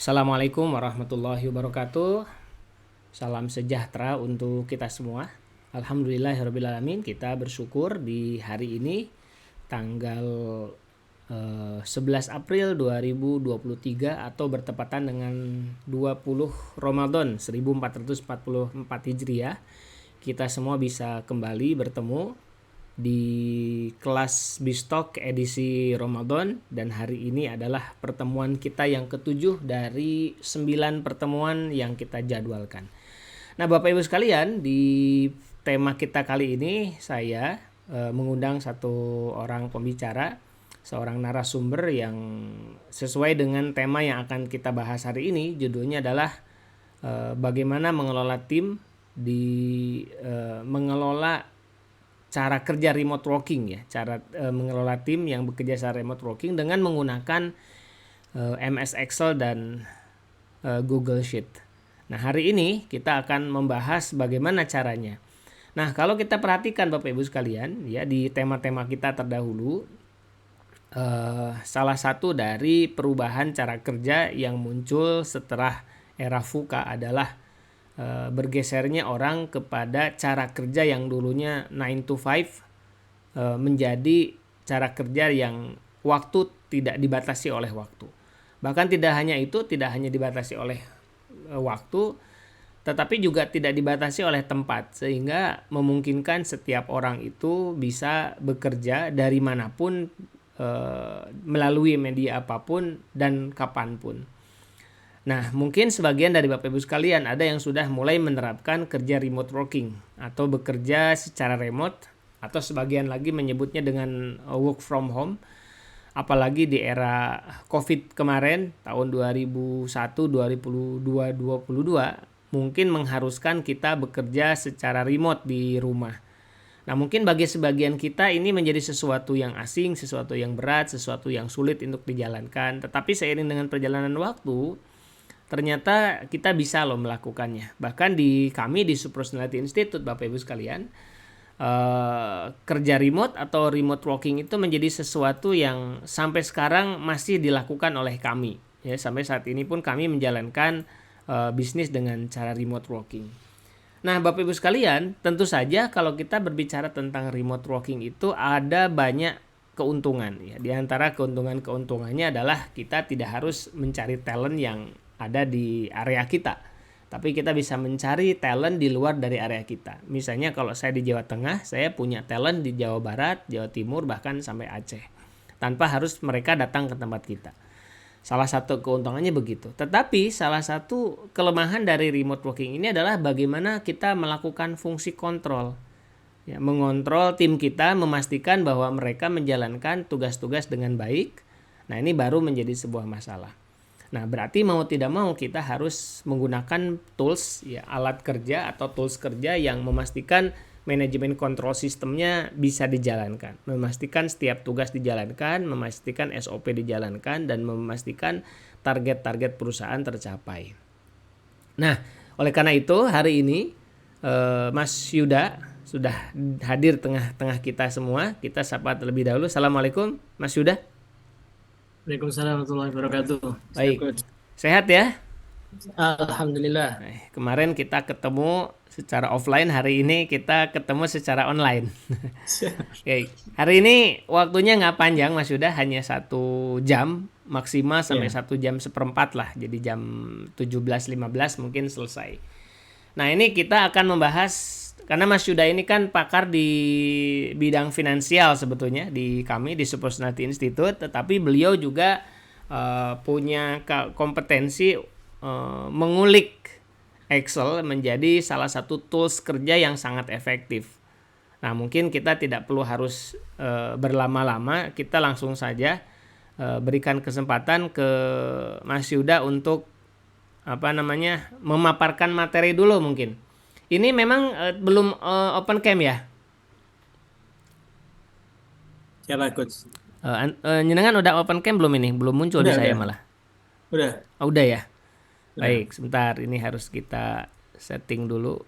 Assalamualaikum warahmatullahi wabarakatuh. Salam sejahtera untuk kita semua. Alhamdulillahirrabbilalamin, kita bersyukur di hari ini tanggal 11 April 2023 atau bertepatan dengan 20 Ramadan 1444 Hijriah. Kita semua bisa kembali bertemu di kelas Bistok edisi Ramadan, dan hari ini adalah pertemuan kita yang ketujuh dari 9 pertemuan yang kita jadwalkan. Nah, Bapak Ibu sekalian, di tema kita kali ini saya mengundang satu orang pembicara, seorang narasumber yang sesuai dengan tema yang akan kita bahas hari ini. Judulnya adalah bagaimana mengelola tim mengelola cara kerja remote working, ya, cara mengelola tim yang bekerja secara remote working dengan menggunakan MS Excel dan Google Sheet. Nah, hari ini kita akan membahas bagaimana caranya. Nah, kalau kita perhatikan Bapak Ibu sekalian, ya, di tema-tema kita terdahulu, salah satu dari perubahan cara kerja yang muncul setelah era VUCA adalah bergesernya orang kepada cara kerja yang dulunya 9 to 5 menjadi cara kerja yang waktu tidak dibatasi oleh waktu. Bahkan tidak hanya itu, tidak hanya dibatasi oleh waktu, tetapi juga tidak dibatasi oleh tempat, sehingga memungkinkan setiap orang itu bisa bekerja dari manapun, melalui media apapun dan kapanpun. Nah, mungkin sebagian dari Bapak Ibu sekalian ada yang sudah mulai menerapkan kerja remote working atau bekerja secara remote, atau sebagian lagi menyebutnya dengan work from home. Apalagi di era COVID kemarin tahun 2001, 2022, 2022 mungkin mengharuskan kita bekerja secara remote di rumah. Nah, mungkin bagi sebagian kita ini menjadi sesuatu yang asing, sesuatu yang berat, sesuatu yang sulit untuk dijalankan. Tetapi seiring dengan perjalanan waktu, ternyata kita bisa loh melakukannya. Bahkan di kami di Supersonality Institute, Bapak Ibu sekalian, kerja remote atau remote working itu menjadi sesuatu yang sampai sekarang masih dilakukan oleh kami. Ya, sampai saat ini pun kami menjalankan bisnis dengan cara remote working. Nah, Bapak Ibu sekalian, tentu saja kalau kita berbicara tentang remote working itu ada banyak keuntungan. Ya. Di antara keuntungannya adalah kita tidak harus mencari talent yang ada di area kita, tapi kita bisa mencari talent di luar dari area kita. Misalnya kalau saya di Jawa Tengah, saya punya talent di Jawa Barat, Jawa Timur, bahkan sampai Aceh, tanpa harus mereka datang ke tempat kita. Salah satu keuntungannya begitu. Tetapi salah satu kelemahan dari remote working ini adalah bagaimana kita melakukan fungsi kontrol, ya, mengontrol tim kita, memastikan bahwa mereka menjalankan tugas-tugas dengan baik. Nah, ini baru menjadi sebuah masalah. Nah, berarti mau tidak mau kita harus menggunakan tools, ya, alat kerja atau tools kerja yang memastikan manajemen kontrol sistemnya bisa dijalankan, memastikan setiap tugas dijalankan, memastikan SOP dijalankan, dan memastikan target-target perusahaan tercapai. Nah, oleh karena itu hari ini Mas Yuda sudah hadir tengah-tengah kita semua. Kita sapa terlebih dahulu. Assalamualaikum Mas Yuda. Waalaikumsalam warahmatullahi wabarakatuh. Siap, Baik, Coach. sehat ya? Alhamdulillah. Kemarin kita ketemu secara offline, hari ini kita ketemu secara online. Oke, hari ini waktunya nggak panjang Mas Yuda, hanya 1 jam maksimal sampai Ya, 1 jam seperempat lah. Jadi jam 17.15 mungkin selesai. Nah, ini kita akan membahas, karena Mas Yuda ini kan pakar di bidang finansial sebetulnya di kami di Supersonality Institute, tetapi beliau juga punya kompetensi mengulik Excel menjadi salah satu tools kerja yang sangat efektif. Nah, mungkin kita tidak perlu harus berlama-lama, kita langsung saja berikan kesempatan ke Mas Yuda untuk memaparkan materi dulu mungkin. Ini memang belum open cam ya? siapa, Coach? Nyenengan udah open cam belum ini? Belum muncul di Udah, saya udah. malah. Udah, Oh, udah ya? udah. Baik, sebentar. Ini harus kita setting dulu.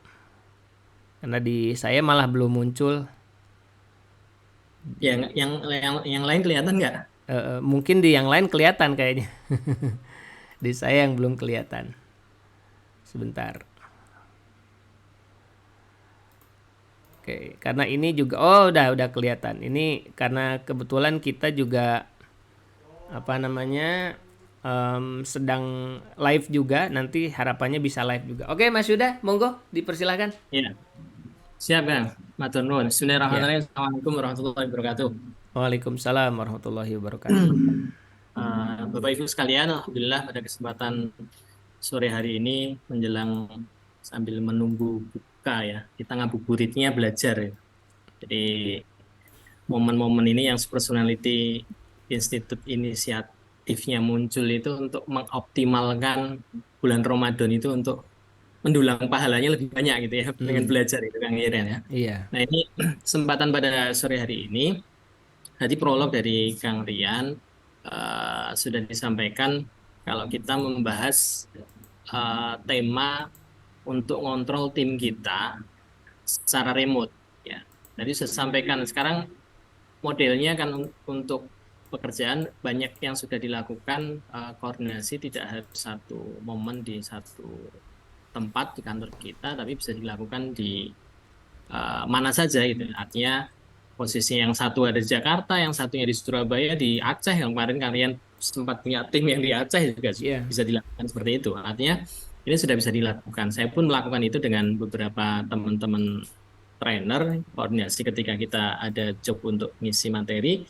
Karena di saya malah belum muncul. Yang lain kelihatan nggak? Mungkin di yang lain kelihatan kayaknya. Di saya yang belum kelihatan. Sebentar. Oke, karena ini juga udah kelihatan. Ini karena kebetulan kita juga sedang live juga, nanti harapannya bisa live juga. Oke, Mas Yuda, monggo dipersilakan. Ya, siap Kang. Matur nuwun. Ya. Bismillahirrahmanirrahim. Assalamualaikum warahmatullahi wabarakatuh. Waalaikumsalam warahmatullahi wabarakatuh. Bapak Ibu sekalian, alhamdulillah pada kesempatan sore hari ini menjelang sambil menunggu buka ya, kita ngabuburitnya belajar ya. Jadi momen-momen ini yang personality institute inisiatifnya muncul itu untuk mengoptimalkan bulan Ramadan itu untuk mendulang pahalanya lebih banyak gitu ya dengan belajar itu Kang Iren ya. Iya. Nah ini kesempatan pada sore hari ini, tadi prolog dari Kang Rian sudah disampaikan kalau kita membahas tema untuk ngontrol tim kita secara remote ya. Tadi saya sampaikan sekarang modelnya kan untuk pekerjaan banyak yang sudah dilakukan koordinasi tidak harus satu momen di satu tempat di kantor kita, tapi bisa dilakukan di mana saja gitu. Artinya posisi yang satu ada di Jakarta, yang satunya di Surabaya, di Aceh. Yang kemarin kalian sempat punya tim yang di Aceh juga Iya. bisa dilakukan seperti itu. Artinya ini sudah bisa dilakukan. Saya pun melakukan itu dengan beberapa teman-teman trainer koordinasi ketika kita ada job untuk ngisi materi.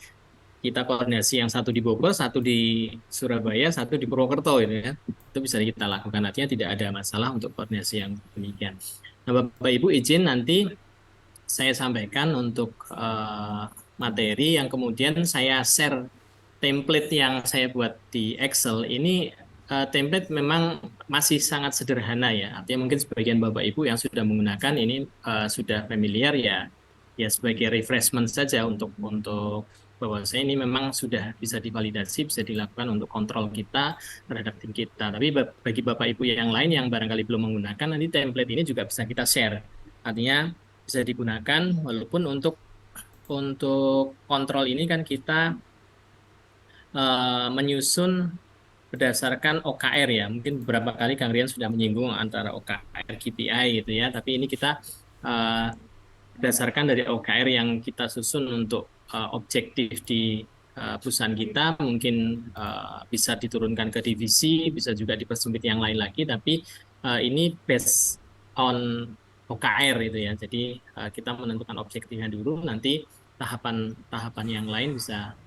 Kita koordinasi yang satu di Bogor, satu di Surabaya, satu di Purwokerto gitu ya. Itu bisa kita lakukan. Artinya tidak ada masalah untuk koordinasi yang demikian. Nah, Bapak Ibu izin nanti saya sampaikan untuk materi yang kemudian saya share template yang saya buat di Excel. Ini template memang masih sangat sederhana ya. Artinya mungkin sebagian Bapak Ibu yang sudah menggunakan ini sudah familiar ya. Ya sebagai refreshment saja untuk bahwa saya ini memang sudah bisa divalidasi, bisa dilakukan untuk kontrol kita terhadap tim kita. Tapi bagi Bapak Ibu yang lain yang barangkali belum menggunakan, nanti template ini juga bisa kita share. Artinya bisa digunakan walaupun untuk kontrol ini kan kita menyusun berdasarkan OKR ya. Mungkin beberapa kali Kang Rian sudah menyinggung antara OKR KPI gitu ya. Tapi ini kita uh, berdasarkan dari OKR yang kita susun untuk objektif di perusahaan kita mungkin bisa diturunkan ke divisi, bisa juga dipersempit yang lain lagi. Tapi ini based on OKR itu ya. Jadi kita menentukan objektifnya dulu, nanti tahapan-tahapan yang lain bisa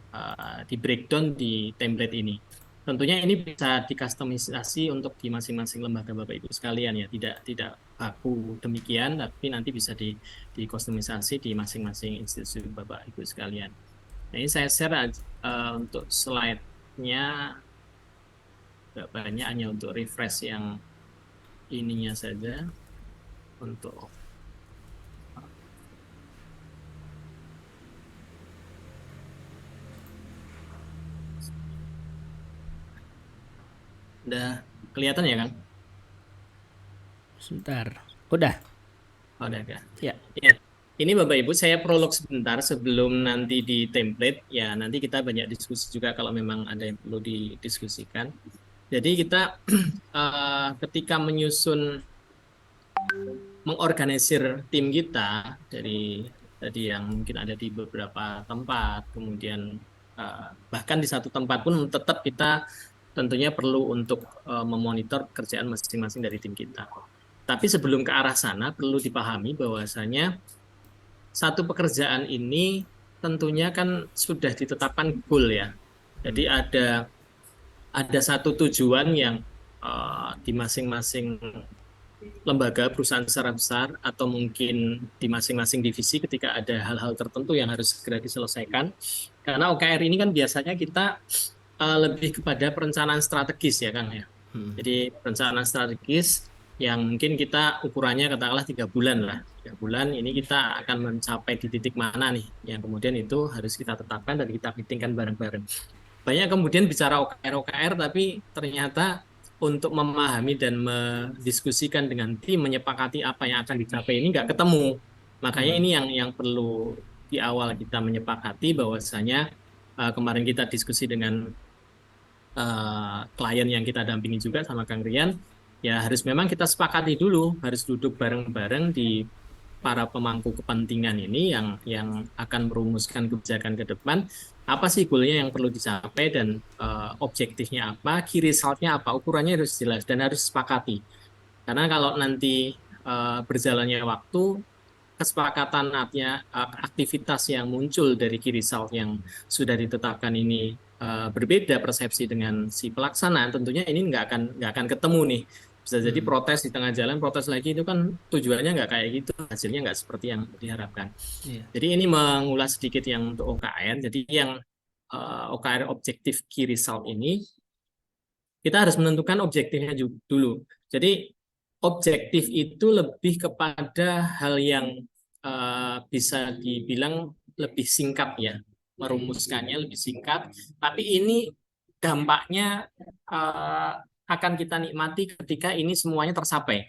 di breakdown di template ini. Tentunya ini bisa dikustomisasi untuk di masing-masing lembaga Bapak Ibu sekalian ya, tidak baku demikian, tapi nanti bisa dikustomisasi di masing-masing institusi Bapak Ibu sekalian. Nah, ini saya share untuk slide-nya nggak banyak, hanya untuk refresh yang ininya saja untuk udah kelihatan ya Kang? Sebentar. Udah. Oh, udah kan? Ya. Ya. Ini Bapak Ibu saya prolog sebentar sebelum nanti di template ya, nanti kita banyak diskusi juga kalau memang ada yang perlu didiskusikan. Jadi kita ketika mengorganisir tim kita dari tadi yang mungkin ada di beberapa tempat, kemudian bahkan di satu tempat pun tetap kita tentunya perlu untuk memonitor pekerjaan masing-masing dari tim kita. Tapi sebelum ke arah sana perlu dipahami bahwasanya satu pekerjaan ini tentunya kan sudah ditetapkan goal ya. Jadi ada satu tujuan yang di masing-masing lembaga perusahaan secara besar atau mungkin di masing-masing divisi ketika ada hal-hal tertentu yang harus segera diselesaikan. Karena OKR ini kan biasanya kita lebih kepada perencanaan strategis ya Kang ya. Jadi perencanaan strategis yang mungkin kita ukurannya katakanlah 3 bulan lah. 3 bulan ini kita akan mencapai di titik mana nih yang kemudian itu harus kita tetapkan dan kita meetingkan bareng-bareng. Banyak kemudian bicara OKR tapi ternyata untuk memahami dan mendiskusikan dengan tim, menyepakati apa yang akan dicapai ini nggak ketemu. Makanya ini yang perlu di awal kita menyepakati bahwasanya kemarin kita diskusi dengan klien yang kita dampingi juga sama Kang Rian, ya harus memang kita sepakati dulu, harus duduk bareng-bareng di para pemangku kepentingan ini yang akan merumuskan kebijakan ke depan, apa sih goalnya yang perlu dicapai dan objektifnya apa, key resultnya apa, ukurannya harus jelas dan harus sepakati. Karena kalau nanti berjalannya waktu, kesepakatan artinya aktivitas yang muncul dari key result yang sudah ditetapkan ini berbeda persepsi dengan si pelaksanaan, tentunya ini nggak akan ketemu nih. Bisa jadi Hmm. protes di tengah jalan, protes lagi itu kan tujuannya nggak kayak gitu, hasilnya nggak seperti yang diharapkan. Iya. Jadi ini mengulas sedikit yang untuk OKR. Jadi yang OKR objektif key result ini kita harus menentukan objektifnya dulu. Jadi objektif itu lebih kepada hal yang bisa dibilang lebih singkat ya, merumuskannya lebih singkat. Tapi ini dampaknya uh, akan kita nikmati ketika ini semuanya tercapai.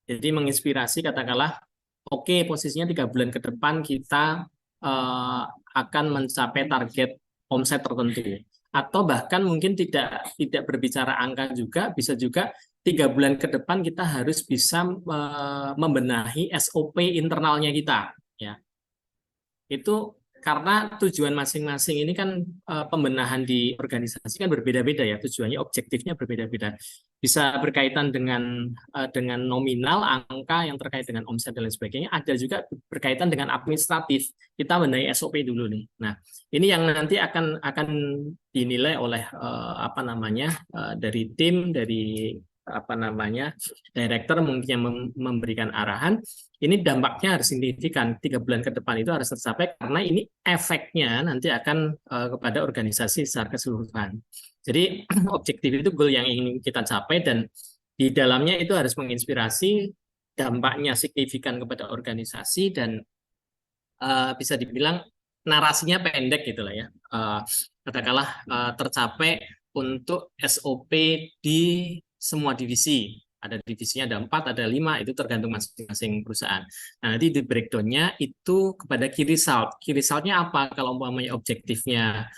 Jadi menginspirasi katakanlah, oke posisinya 3 bulan ke depan kita akan mencapai target omset tertentu. Atau bahkan mungkin tidak berbicara angka juga, bisa juga 3 bulan ke depan kita harus bisa membenahi SOP internalnya kita. Ya, itu karena tujuan masing-masing ini kan pembenahan di organisasi kan berbeda-beda ya, tujuannya objektifnya berbeda-beda. Bisa berkaitan dengan nominal, angka yang terkait dengan omset dan lain sebagainya. Ada juga berkaitan dengan administratif. Kita benahi SOP dulu nih. Nah, ini yang nanti akan dinilai oleh apa namanya dari tim, dari apa namanya director mungkin yang memberikan arahan. Ini dampaknya harus signifikan, 3 bulan ke depan itu harus tercapai karena ini efeknya nanti akan kepada organisasi secara keseluruhan. Jadi objektif itu goal yang ingin kita capai dan di dalamnya itu harus menginspirasi, dampaknya signifikan kepada organisasi dan bisa dibilang narasinya pendek gitu lah ya. Katakanlah tercapai untuk SOP di semua divisi. Ada divisinya ada 4, ada 5, itu tergantung masing-masing perusahaan. Nah, nanti di breakdown-nya itu kepada key result. Key result-nya apa? Kalau umpamanya objektifnya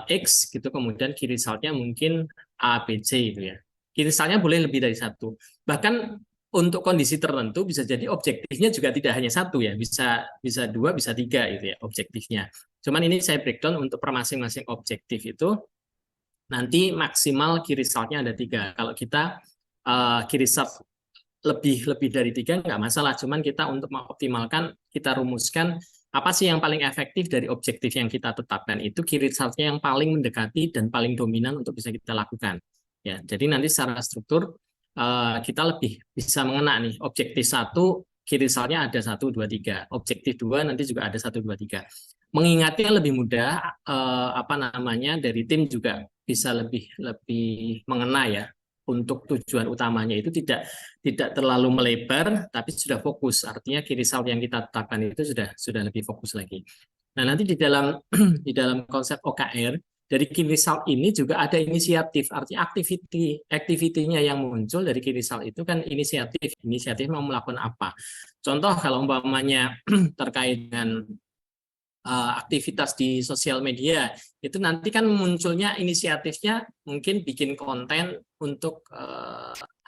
X, gitu, kemudian key result-nya mungkin A, B, C itu ya. Key result-nya boleh lebih dari satu. Bahkan untuk kondisi tertentu bisa jadi objektifnya juga tidak hanya satu ya, bisa bisa 2, bisa 3 itu ya objektifnya. Cuman ini saya breakdown untuk per masing-masing objektif itu nanti maksimal key result-nya ada 3. Kalau kita key result lebih dari 3 nggak masalah, cuman kita untuk mengoptimalkan kita rumuskan apa sih yang paling efektif dari objektif yang kita tetapkan itu, key result-nya yang paling mendekati dan paling dominan untuk bisa kita lakukan. Ya, jadi nanti secara struktur kita lebih bisa mengena nih objektif 1 key result-nya ada 1, 2, 3. Objektif 2 nanti juga ada 1, 2, 3. Mengingatnya lebih mudah, apa namanya dari tim juga bisa lebih lebih mengena ya, untuk tujuan utamanya itu tidak terlalu melebar tapi sudah fokus, artinya key result yang kita tetapkan itu sudah lebih fokus lagi. Nah, nanti di dalam di dalam konsep OKR dari key result ini juga ada inisiatif, artinya activity-nya yang muncul dari key result itu kan inisiatif mau melakukan apa. Contoh kalau umpamanya terkait dengan aktivitas di sosial media, itu nanti kan munculnya inisiatifnya mungkin bikin konten untuk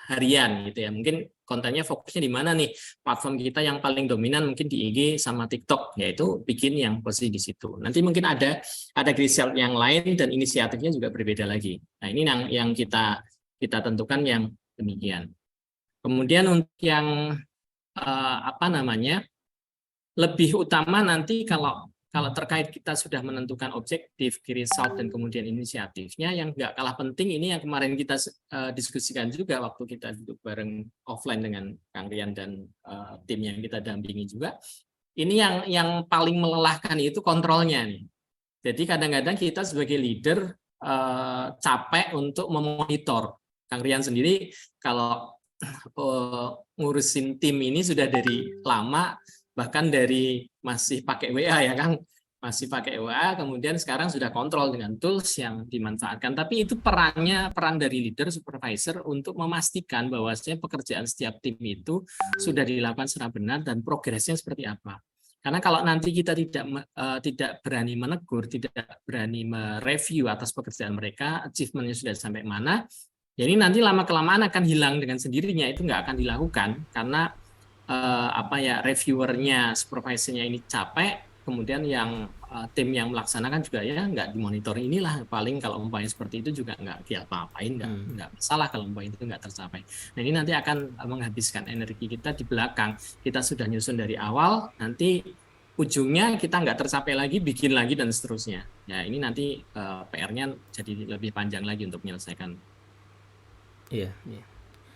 harian gitu ya. Mungkin kontennya fokusnya di mana nih? Platform kita yang paling dominan mungkin di IG sama TikTok, yaitu bikin yang posisi di situ. Nanti mungkin ada result yang lain dan inisiatifnya juga berbeda lagi. Nah, ini yang kita tentukan yang demikian. Kemudian untuk yang apa namanya? Lebih utama nanti kalau terkait kita sudah menentukan objektif, key result, dan kemudian inisiatifnya, yang nggak kalah penting ini yang kemarin kita diskusikan juga waktu kita duduk bareng offline dengan Kang Rian dan tim yang kita dampingi juga. Ini yang paling melelahkan itu kontrolnya nih. Jadi kadang-kadang kita sebagai leader capek untuk memonitor. Kang Rian sendiri kalau ngurusin tim ini sudah dari lama, bahkan dari masih pakai WA ya Kang, masih pakai WA, kemudian sekarang sudah kontrol dengan tools yang dimanfaatkan. Tapi itu peran dari leader, supervisor untuk memastikan bahwasanya pekerjaan setiap tim itu sudah dilakukan secara benar dan progresnya seperti apa. Karena kalau nanti kita tidak berani menegur, tidak berani mereview atas pekerjaan mereka, achievementnya sudah sampai mana, ya ini nanti lama-kelamaan akan hilang dengan sendirinya, itu nggak akan dilakukan karena reviewernya, supervisornya ini capek, kemudian yang tim yang melaksanakan juga ya nggak dimonitor, inilah paling kalau umpamanya seperti itu juga nggak diapa-apain, nggak masalah kalau umpamanya itu nggak tercapai. Nah ini nanti akan menghabiskan energi kita di belakang. Kita sudah nyusun dari awal, nanti ujungnya kita nggak tercapai lagi, bikin lagi dan seterusnya. Ya ini nanti PR-nya jadi lebih panjang lagi untuk menyelesaikan. Iya, iya.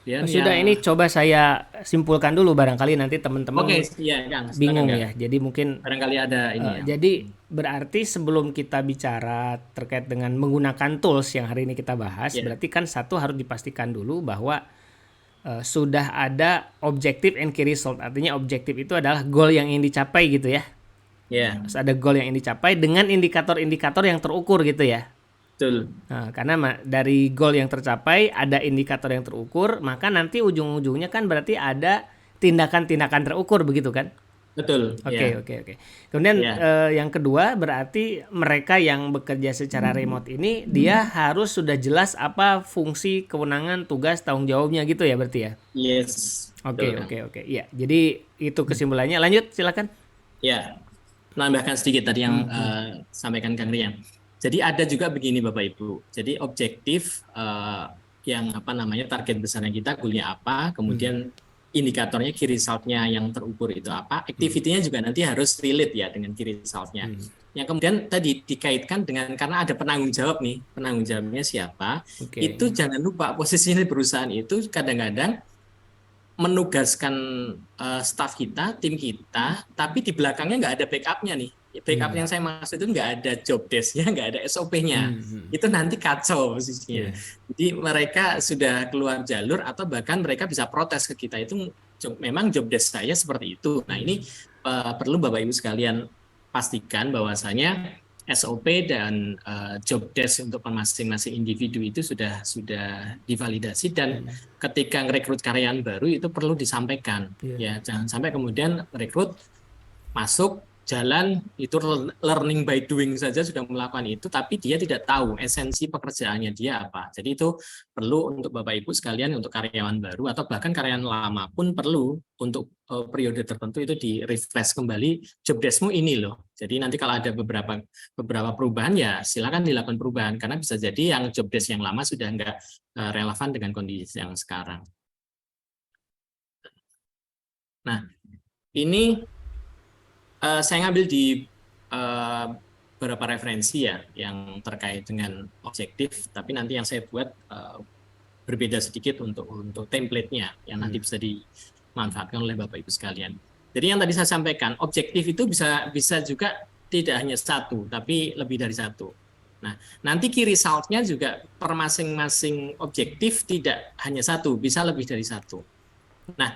Dan Sudah, ini coba saya simpulkan dulu, barangkali nanti teman-teman Oke, iya, Kang, silakan, bingung Kang. ya. Jadi mungkin Barangkali ada ini ya. jadi berarti sebelum kita bicara terkait dengan menggunakan tools yang hari ini kita bahas, berarti kan satu harus dipastikan dulu bahwa sudah ada objective and key result. Artinya objektif itu adalah goal yang ingin dicapai gitu ya. Ya, Harus ada goal yang ingin dicapai dengan indikator-indikator yang terukur gitu ya. betul. Nah, karena dari goal yang tercapai ada indikator yang terukur, maka nanti ujung-ujungnya kan berarti ada tindakan-tindakan terukur begitu kan? Betul. Oke, Ya. oke, oke. Kemudian Ya. yang kedua berarti mereka yang bekerja secara remote ini dia harus sudah jelas apa fungsi, kewenangan, tugas, tanggung jawabnya gitu ya berarti ya. Yes. Oke, Betul, Kang. oke, oke. Iya, jadi itu kesimpulannya. Lanjut, silakan. Ya, menambahkan sedikit tadi yang sampaikan Kang Rian. Jadi ada juga begini Bapak Ibu. Jadi objektif yang target besarnya kita, goalnya apa, kemudian indikatornya, key result-nya yang terukur itu apa, activity-nya juga nanti harus relate ya dengan key result-nya. Yang kemudian tadi dikaitkan dengan, karena ada penanggung jawab nih, penanggung jawabnya siapa, itu jangan lupa posisinya di perusahaan itu kadang-kadang menugaskan staf kita, tim kita, tapi di belakangnya nggak ada backup-nya nih. Backup yang saya maksud itu nggak ada job desk-nya, nggak ada SOP-nya. Itu nanti kacau posisinya. Jadi mereka sudah keluar jalur atau bahkan mereka bisa protes ke kita, itu memang job desk saya seperti itu. Nah ini perlu Bapak Ibu sekalian pastikan bahwasanya SOP dan job desk untuk masing-masing individu itu sudah divalidasi, dan ketika merekrut karyawan baru itu perlu disampaikan. Ya, jangan sampai kemudian rekrut masuk jalan itu learning by doing saja sudah melakukan itu, tapi dia tidak tahu esensi pekerjaannya dia apa. Jadi itu perlu untuk Bapak Ibu sekalian, untuk karyawan baru atau bahkan karyawan lama pun perlu untuk periode tertentu itu di refresh kembali, job desk-mu ini loh. Jadi nanti kalau ada beberapa perubahan ya silakan dilakukan perubahan, karena bisa jadi yang job desk yang lama sudah nggak relevan dengan kondisi yang sekarang. Nah, ini saya ngambil di beberapa referensi ya yang terkait dengan objektif, tapi nanti yang saya buat berbeda sedikit untuk template-nya yang nanti bisa dimanfaatkan oleh Bapak Ibu sekalian. Jadi yang tadi saya sampaikan, objektif itu bisa juga tidak hanya satu, tapi lebih dari satu. Nah, nanti key result-nya juga per masing-masing objektif tidak hanya satu, bisa lebih dari satu. Nah,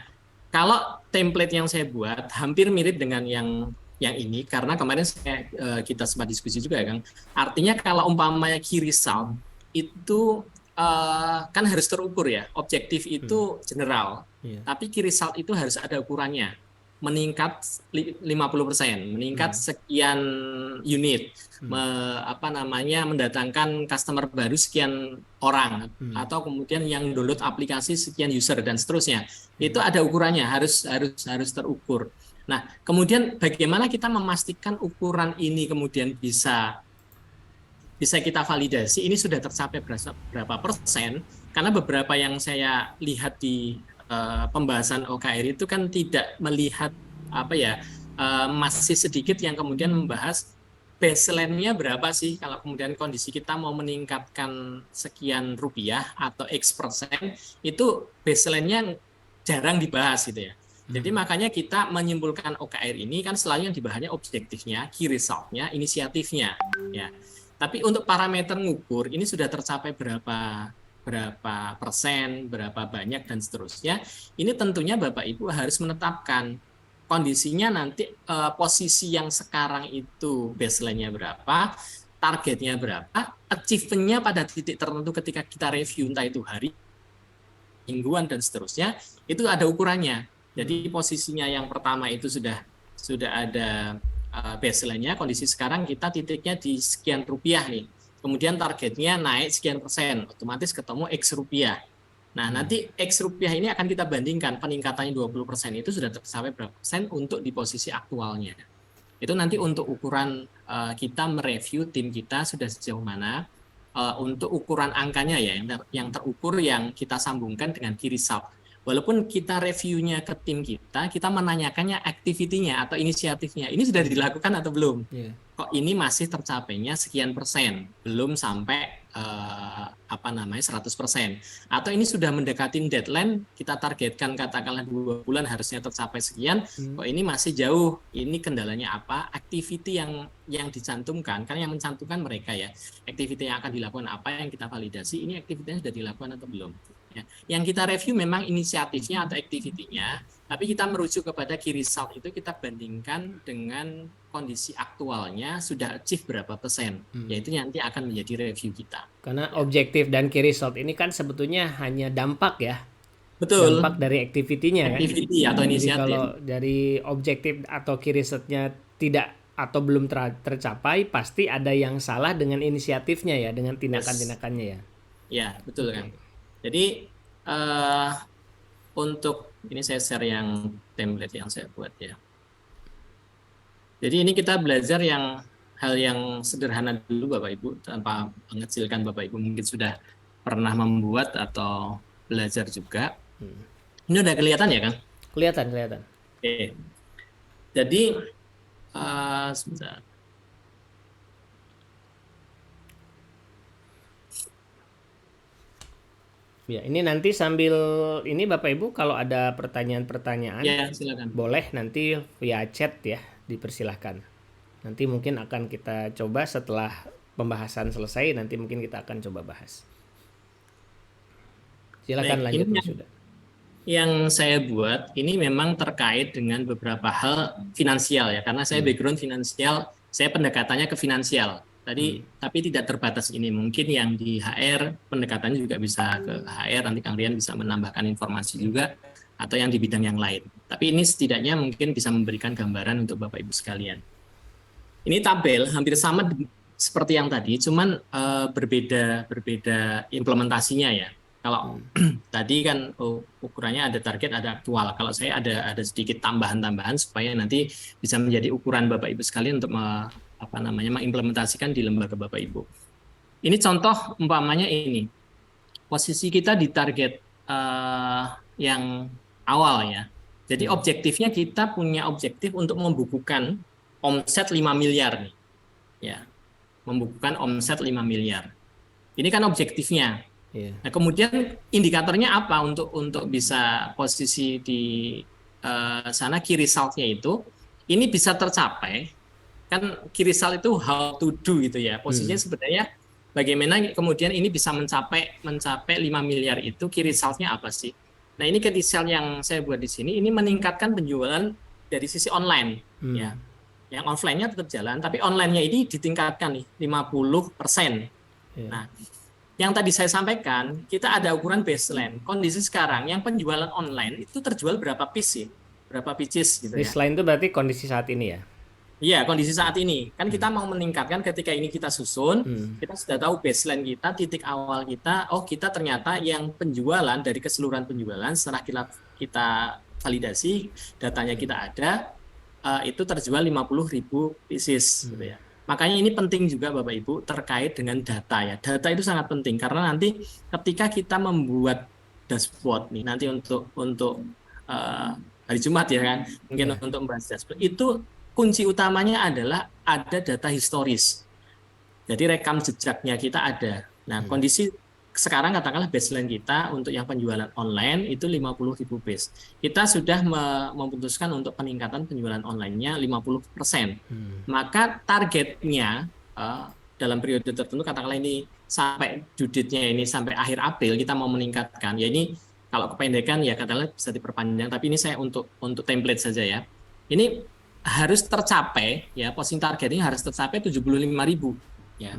kalau template yang saya buat hampir mirip dengan yang ini, karena kemarin kita sempat diskusi juga ya Kang. Artinya kalau umpamanya key result itu kan harus terukur ya. Objektif itu general, tapi key result itu harus ada ukurannya. Meningkat 50%, meningkat sekian unit, mendatangkan customer baru sekian orang, atau kemudian yang download aplikasi sekian user dan seterusnya. Itu ada ukurannya, harus terukur. Nah, kemudian bagaimana kita memastikan ukuran ini kemudian bisa kita validasi ini sudah tercapai berapa persen? Karena beberapa yang saya lihat di pembahasan OKR itu kan tidak melihat masih sedikit yang kemudian membahas baseline-nya berapa sih kalau kemudian kondisi kita mau meningkatkan sekian rupiah atau X%, itu baseline-nya jarang dibahas gitu ya. Jadi makanya kita menyimpulkan OKR ini kan selalu yang dibahasnya objektifnya, key result-nya, inisiatifnya ya. Tapi untuk parameter ngukur ini sudah tercapai berapa persen, berapa banyak dan seterusnya. Ini tentunya Bapak Ibu harus menetapkan kondisinya nanti posisi yang sekarang itu baseline-nya berapa, targetnya berapa, achievement-nya pada titik tertentu ketika kita review entah itu hari, mingguan dan seterusnya, itu ada ukurannya. Jadi posisinya yang pertama itu sudah baseline-nya, kondisi sekarang kita titiknya di sekian rupiah nih. Kemudian targetnya naik sekian persen, otomatis ketemu X rupiah. Nah, nanti X rupiah ini akan kita bandingkan peningkatannya 20% itu sudah tercapai berapa persen untuk di posisi aktualnya. Itu nanti untuk ukuran kita mereview tim kita sudah sejauh mana. Untuk ukuran angkanya ya yang terukur yang kita sambungkan dengan key result. Walaupun kita reviewnya ke tim kita menanyakannya activity-nya atau inisiatifnya. Ini sudah dilakukan atau belum? Yeah. Kok ini masih tercapainya sekian persen, belum sampai 100%. Atau ini sudah mendekati deadline, kita targetkan katakanlah 2 bulan harusnya tercapai sekian, kok ini masih jauh. Ini kendalanya apa? Activity yang dicantumkan, karena yang mencantumkan mereka ya. Activity yang akan dilakukan apa yang kita validasi, ini aktivitasnya sudah dilakukan atau belum? Ya. Yang kita review memang inisiatifnya atau activity-nya, tapi kita merujuk kepada key result itu kita bandingkan dengan kondisi aktualnya sudah achieve berapa persen, yaitu nanti akan menjadi review kita. Karena objektif dan key result ini kan sebetulnya hanya dampak ya. Betul. Dampak dari activity-nya kan. Activity atau inisiatif. Jadi kalau dari objektif atau key result-nya tidak atau belum tercapai, pasti ada yang salah dengan inisiatifnya ya, dengan tindakan-tindakannya ya. Ya, betul kan. Jadi untuk ini saya share yang template yang saya buat ya. Jadi ini kita belajar hal yang sederhana dulu Bapak Ibu, tanpa mengecilkan Bapak Ibu mungkin sudah pernah membuat atau belajar juga. Ini udah kelihatan ya kan? Kelihatan. Oke. Jadi sebentar. Ya, ini nanti sambil ini Bapak Ibu kalau ada pertanyaan-pertanyaan, ya, silakan. Boleh nanti via chat ya, dipersilahkan. Nanti mungkin akan kita coba setelah pembahasan selesai, nanti mungkin kita akan coba bahas. Silakan lanjut Mas Yuda. Yang saya buat ini memang terkait dengan beberapa hal finansial ya, karena saya background finansial, saya pendekatannya ke finansial. Tapi tidak terbatas ini, mungkin yang di HR pendekatannya juga bisa ke HR, nanti Kang Rian bisa menambahkan informasi juga, atau yang di bidang yang lain. Tapi ini setidaknya mungkin bisa memberikan gambaran untuk Bapak Ibu sekalian. Ini tabel hampir sama seperti yang tadi, cuman berbeda implementasinya ya. Kalau tadi kan ukurannya ada target, ada aktual. Kalau saya ada sedikit tambahan-tambahan supaya nanti bisa menjadi ukuran Bapak Ibu sekalian untuk mengimplementasikan di lembaga Bapak Ibu. Ini contoh umpamanya ini. Posisi kita di target yang awal ya. Jadi objektifnya kita punya objektif untuk membukukan omset 5 miliar nih. Ya. Membukukan omset 5 miliar. Ini kan objektifnya. Nah, kemudian indikatornya apa untuk bisa posisi di sana key result-nya itu ini bisa tercapai. Kan key result itu how to do gitu ya. Posisinya sebenarnya bagaimana kemudian ini bisa mencapai 5 miliar itu key result-nya apa sih? Nah, ini key result yang saya buat di sini ini meningkatkan penjualan dari sisi online ya. Yang offline-nya tetap jalan, tapi online-nya ini ditingkatkan nih 50%. Nah, yang tadi saya sampaikan, kita ada ukuran baseline. Kondisi sekarang yang penjualan online itu terjual berapa piece sih? Berapa pieces gitu ya. Baseline itu berarti kondisi saat ini ya? Iya, kondisi saat ini. Kan kita mau meningkatkan ketika ini kita susun, kita sudah tahu baseline kita, titik awal kita, kita ternyata yang penjualan dari keseluruhan penjualan setelah kita validasi, datanya kita ada, itu terjual 50.000 pieces gitu ya. Makanya ini penting juga Bapak Ibu terkait dengan data ya. Data itu sangat penting karena nanti ketika kita membuat dashboard nih nanti untuk hari Jumat ya kan, mungkin untuk membahas dashboard itu kunci utamanya adalah ada data historis. Jadi rekam jejaknya kita ada. Nah, kondisi sekarang katakanlah baseline kita untuk yang penjualan online itu 50.000 piece. Kita sudah memutuskan untuk peningkatan penjualan online-nya 50%. Maka targetnya dalam periode tertentu katakanlah ini sampai due date-nya ini sampai akhir April kita mau meningkatkan. Ya ini kalau kependekan ya katakanlah bisa diperpanjang, tapi ini saya untuk template saja ya. Ini harus tercapai ya, posting targetnya harus tercapai 75.000 ya.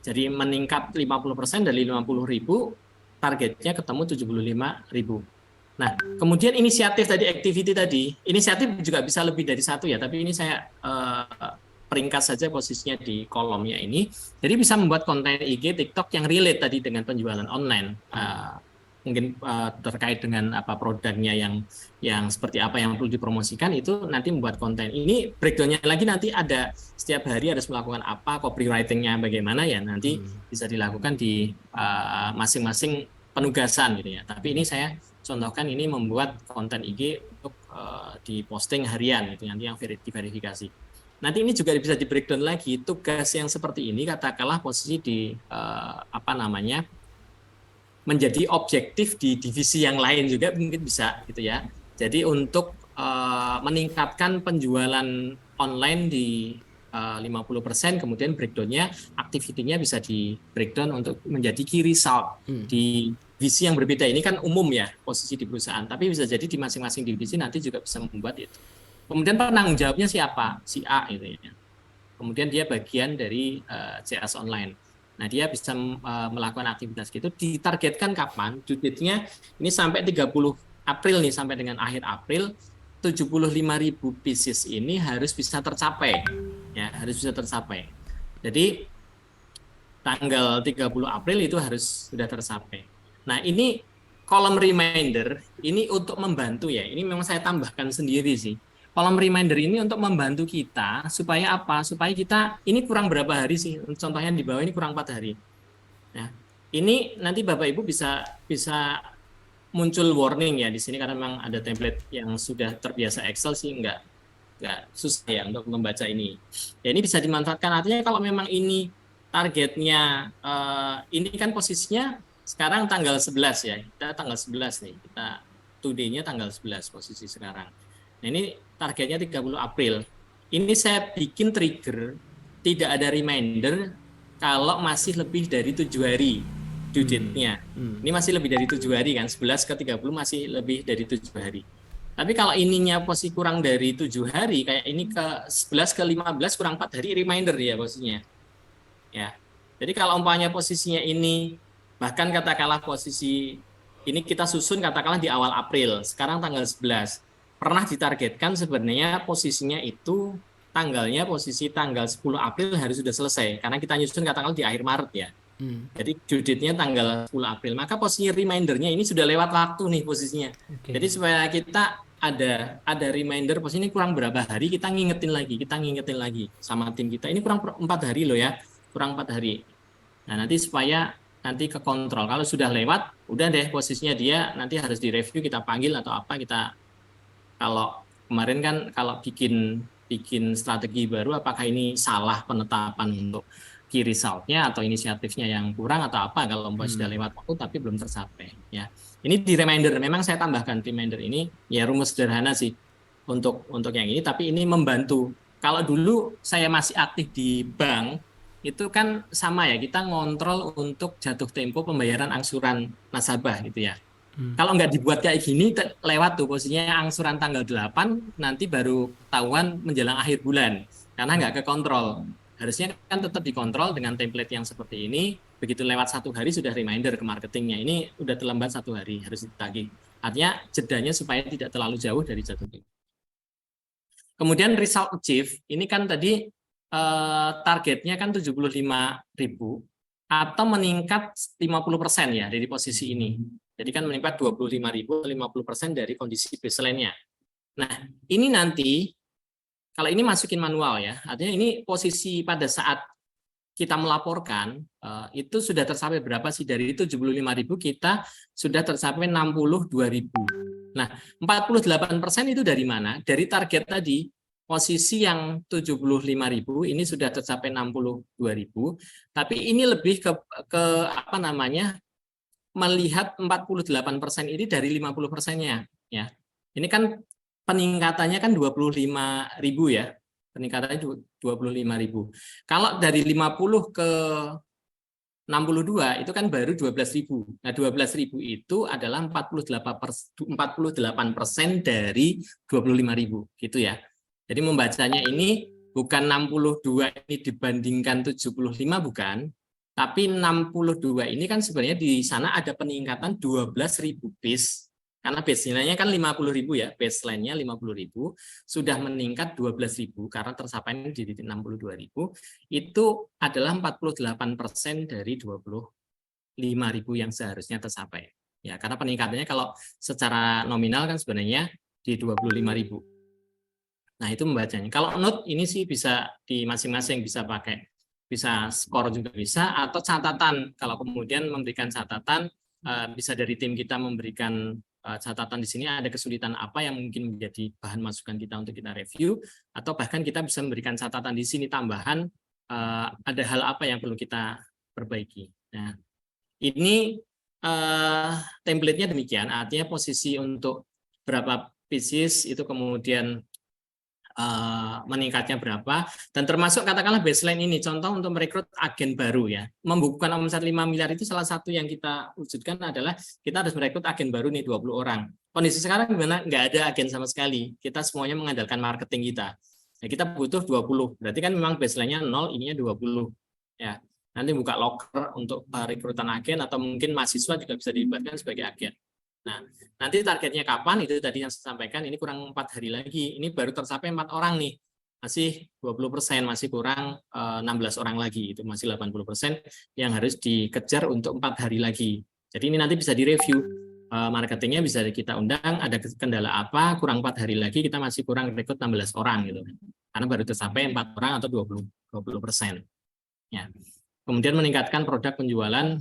Jadi meningkat 50% dari 50.000 targetnya ketemu 75.000. Nah, kemudian inisiatif tadi, activity tadi, inisiatif juga bisa lebih dari satu ya, tapi ini saya peringkas saja posisinya di kolomnya ini. Jadi bisa membuat konten IG, TikTok yang relate tadi dengan penjualan online. Mungkin terkait dengan apa produknya yang seperti apa yang perlu dipromosikan, itu nanti membuat konten. Ini breakdownnya lagi nanti ada setiap hari harus melakukan apa, copywritingnya bagaimana ya nanti bisa dilakukan di masing-masing penugasan gitu ya. Tapi ini saya contohkan ini membuat konten IG untuk diposting harian gitu nanti yang diverifikasi. Nanti ini juga bisa di breakdown lagi tugas yang seperti ini katakanlah posisi di apa namanya menjadi objektif di divisi yang lain juga mungkin bisa gitu ya. Jadi untuk meningkatkan penjualan online di 50%, kemudian breakdownnya aktivitinya bisa di breakdown untuk menjadi key result di divisi yang berbeda. Ini kan umum ya posisi di perusahaan, tapi bisa jadi di masing-masing divisi nanti juga bisa membuat itu. Kemudian penanggung jawabnya siapa? Si A gitu ya. Kemudian dia bagian dari CS online. Nah, dia bisa melakukan aktivitas gitu. Ditargetkan kapan? Due-nya ini sampai 30 April nih, sampai dengan akhir April, 75.000 pieces ini harus bisa tercapai. Ya, harus bisa tercapai. Jadi tanggal 30 April itu harus sudah tercapai. Nah, ini kolom reminder ini untuk membantu ya. Ini memang saya tambahkan sendiri sih. Kolom reminder ini untuk membantu kita supaya apa? Supaya kita ini kurang berapa hari sih? Contohnya di bawah ini kurang 4 hari. Nah, ini nanti Bapak Ibu bisa muncul warning ya di sini karena memang ada template yang sudah terbiasa Excel sih nggak susah ya untuk membaca ini. Ya ini bisa dimanfaatkan, artinya kalau memang ini targetnya ini kan posisinya sekarang tanggal 11 ya. Kita tanggal 11 nih. Kita today-nya tanggal 11 posisi sekarang. Nah, ini targetnya 30 April. Ini saya bikin trigger tidak ada reminder kalau masih lebih dari 7 hari due date-nya. Ini masih lebih dari 7 hari kan, 11 ke 30 masih lebih dari 7 hari. Tapi kalau ininya posisi kurang dari 7 hari, kayak ini ke 11 ke 15 kurang 4 hari, reminder ya posisinya. Ya. Jadi kalau umpamanya posisinya ini, bahkan katakanlah posisi ini kita susun katakanlah di awal April, sekarang tanggal 11. Pernah ditargetkan sebenarnya posisinya itu tanggalnya posisi tanggal 10 April harus sudah selesai. Karena kita nyusun katakanlah di akhir Maret ya. Jadi due date-nya tanggal 10 April. Maka posisi remindernya ini sudah lewat waktu nih posisinya. Jadi supaya kita ada reminder posisi ini kurang berapa hari, kita ngingetin lagi sama tim kita. Ini kurang 4 hari loh ya, kurang 4 hari. Nah nanti supaya nanti ke kontrol. Kalau sudah lewat, udah deh posisinya dia nanti harus direview, kita panggil atau apa kita. Kalau kemarin kan kalau bikin strategi baru, apakah ini salah penetapan untuk key result-nya atau inisiatifnya yang kurang atau apa kalau sudah lewat waktu tapi belum tercapai ya. Ini di reminder, memang saya tambahkan reminder ini ya rumus sederhana sih untuk yang ini, tapi ini membantu. Kalau dulu saya masih aktif di bank itu kan sama ya, kita ngontrol untuk jatuh tempo pembayaran angsuran nasabah gitu ya. Kalau nggak dibuat kayak gini, lewat tuh posisinya angsuran tanggal 8, nanti baru ketahuan menjelang akhir bulan. Karena nggak kekontrol. Harusnya kan tetap dikontrol dengan template yang seperti ini, begitu lewat 1 hari sudah reminder ke marketingnya. Ini udah terlambat 1 hari, harus ditagih. Artinya jedanya supaya tidak terlalu jauh dari jatuh tempo. Kemudian result achieve, ini kan tadi targetnya kan 75.000 atau meningkat 50% ya dari posisi ini. Jadi kan meningkat 25.000, 50% dari kondisi baseline-nya. Nah, ini nanti kalau ini masukin manual ya, artinya ini posisi pada saat kita melaporkan itu sudah tercapai berapa sih, dari 75.000 kita sudah tercapai 62.000. Nah, 48% itu dari mana? Dari target tadi, posisi yang 75.000 ini sudah tercapai 62.000, tapi ini lebih ke apa namanya? Melihat 48% ini dari 50%-nya ya. Ini kan peningkatannya kan 25.000 ya. Peningkatannya 25.000. Kalau dari 50 ke 62 itu kan baru 12.000. Nah, 12.000 itu adalah 48% dari 25.000 gitu ya. Jadi membacanya ini bukan 62 ini dibandingkan 75 bukan, tapi 62 ini kan sebenarnya di sana ada peningkatan 12.000 piece Karena baseline-nya kan 50.000 ya, baseline-nya 50.000, sudah meningkat 12.000 karena tersapai di 62.000, itu adalah 48% dari 25.000 yang seharusnya tercapai. Ya, karena peningkatannya kalau secara nominal kan sebenarnya di 25.000. Nah, itu membacanya. Kalau note ini sih bisa di masing-masing, bisa pakai, bisa skor juga bisa, atau catatan. Kalau kemudian memberikan catatan, bisa dari tim kita memberikan catatan di sini ada kesulitan apa yang mungkin menjadi bahan masukan kita untuk kita review, atau bahkan kita bisa memberikan catatan di sini tambahan, ada hal apa yang perlu kita perbaiki. Nah, ini template-nya demikian, artinya posisi untuk berapa pieces itu kemudian meningkatnya berapa, dan termasuk katakanlah baseline ini contoh untuk merekrut agen baru ya, membukukan omset 5 miliar itu salah satu yang kita wujudkan adalah kita harus merekrut agen baru nih 20 orang. Kondisi sekarang gimana? Nggak ada agen sama sekali, kita semuanya mengandalkan marketing kita. Ya, kita butuh 20, berarti kan memang baseline-nya 0, ininya 20 ya. Nanti buka loker untuk rekrutan agen, atau mungkin mahasiswa juga bisa dilibatkan sebagai agen. Nah, nanti targetnya kapan, itu tadi yang saya sampaikan, ini kurang 4 hari lagi, ini baru tercapai 4 orang nih, masih 20%, masih kurang 16 orang lagi, itu masih 80% yang harus dikejar untuk 4 hari lagi. Jadi ini nanti bisa direview, marketingnya bisa kita undang, ada kendala apa, kurang 4 hari lagi, kita masih kurang rekrut 16 orang gitu, karena baru tercapai 4 orang atau 20%. Ya. Kemudian meningkatkan produk penjualan,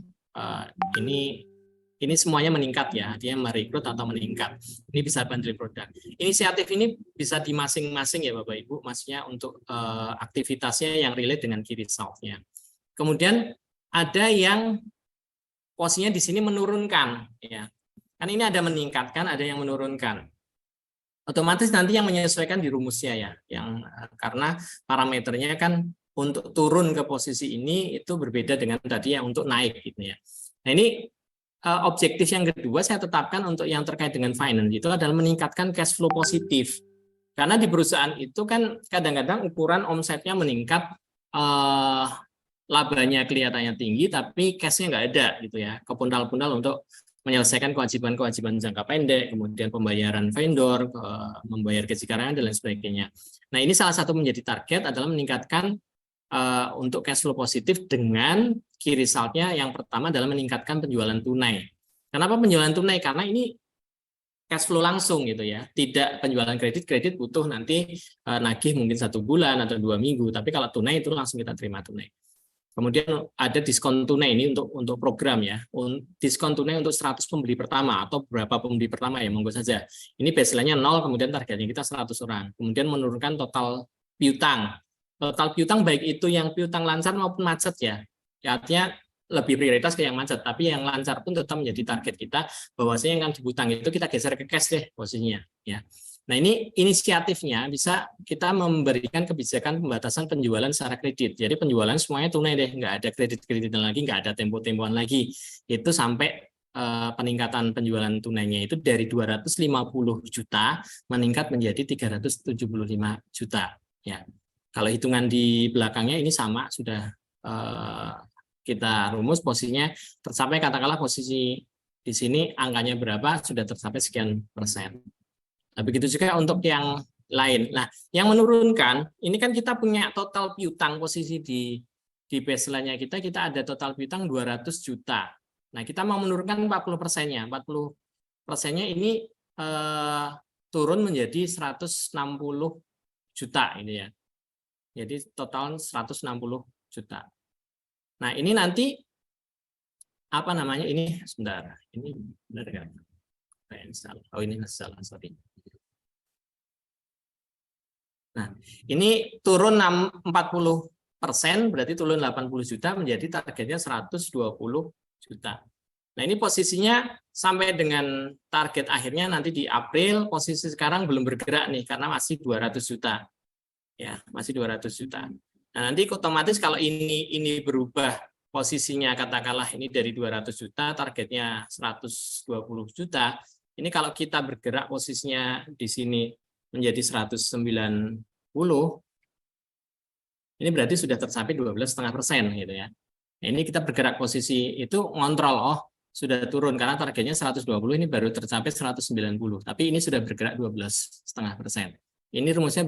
ini semuanya meningkat ya, dia merekrut atau meningkat. Ini bisa bundling produk. Inisiatif ini bisa di masing-masing ya Bapak Ibu, maksudnya untuk aktivitasnya yang relate dengan key result-nya. Kemudian ada yang posisinya di sini menurunkan ya. Kan ini ada meningkatkan, ada yang menurunkan. Otomatis nanti yang menyesuaikan di rumusnya ya, yang karena parameternya kan untuk turun ke posisi ini itu berbeda dengan tadi yang untuk naik gitu ya. Nah, ini objektif yang kedua saya tetapkan untuk yang terkait dengan finance itu adalah meningkatkan cash flow positif. Karena di perusahaan itu kan kadang-kadang ukuran omsetnya meningkat, labanya kelihatannya tinggi, tapi cash-nya nggak ada gitu ya. Kepundal-pundal untuk menyelesaikan kewajiban-kewajiban jangka pendek, kemudian pembayaran vendor, membayar gaji karyawan dan lain sebagainya. Nah, ini salah satu menjadi target adalah meningkatkan untuk cash flow positif dengan key result-nya yang pertama adalah meningkatkan penjualan tunai. Kenapa penjualan tunai? Karena ini cash flow langsung gitu ya, tidak penjualan kredit butuh nanti nagih mungkin 1 bulan atau 2 minggu, tapi kalau tunai itu langsung kita terima tunai. Kemudian ada diskon tunai ini untuk program ya, diskon tunai untuk 100 pembeli pertama atau berapa pembeli pertama ya, monggo saja. Ini baseline-nya 0, kemudian targetnya kita 100 orang. Kemudian menurunkan total piutang. Total piutang baik itu yang piutang lancar maupun macet ya. Artinya lebih prioritas ke yang macet, tapi yang lancar pun tetap menjadi target kita, bahwasanya yang kan dihutang itu kita geser ke cash deh posisinya ya. Nah, ini inisiatifnya bisa kita memberikan kebijakan pembatasan penjualan secara kredit. Jadi penjualan semuanya tunai deh, nggak ada kredit-kreditan lagi, nggak ada tempo-tempoan lagi. Itu sampai peningkatan penjualan tunainya itu dari 250 juta meningkat menjadi 375 juta ya. Kalau hitungan di belakangnya ini sama, sudah kita rumus posisinya tercapai, katakanlah posisi di sini angkanya berapa, sudah tercapai sekian persen. Nah, begitu juga untuk yang lain. Nah, yang menurunkan, ini kan kita punya total piutang posisi di baseline-nya kita ada total piutang 200 juta. Nah, kita mau menurunkan 40%-nya. 40%-nya ini turun menjadi 160 juta ini ya. Jadi total 160 juta. Nah, ini nanti apa namanya? Ini sebentar. Ini benar kan? Oh, ini salah, sorry. Nah, ini turun 40%, berarti turun 80 juta menjadi targetnya 120 juta. Nah, ini posisinya sampai dengan target akhirnya nanti di April, posisi sekarang belum bergerak nih karena masih 200 juta. Ya, masih 200 juta. Nah, nanti otomatis kalau ini berubah posisinya, katakanlah ini dari 200 juta targetnya 120 juta. Ini kalau kita bergerak posisinya di sini menjadi 190, ini berarti sudah tercapai 12,5% gitu ya. Nah, ini kita bergerak posisi itu ngontrol, oh sudah turun karena targetnya 120, ini baru tercapai 190. Tapi ini sudah bergerak 12,5%. Ini rumusnya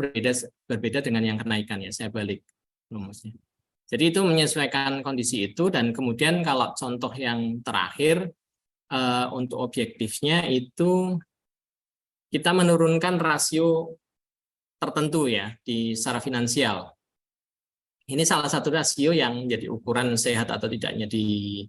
berbeda dengan yang kenaikan ya. Saya balik rumusnya. Jadi itu menyesuaikan kondisi itu, dan kemudian kalau contoh yang terakhir untuk objektifnya itu kita menurunkan rasio tertentu ya di secara finansial. Ini salah satu rasio yang menjadi ukuran sehat atau tidaknya di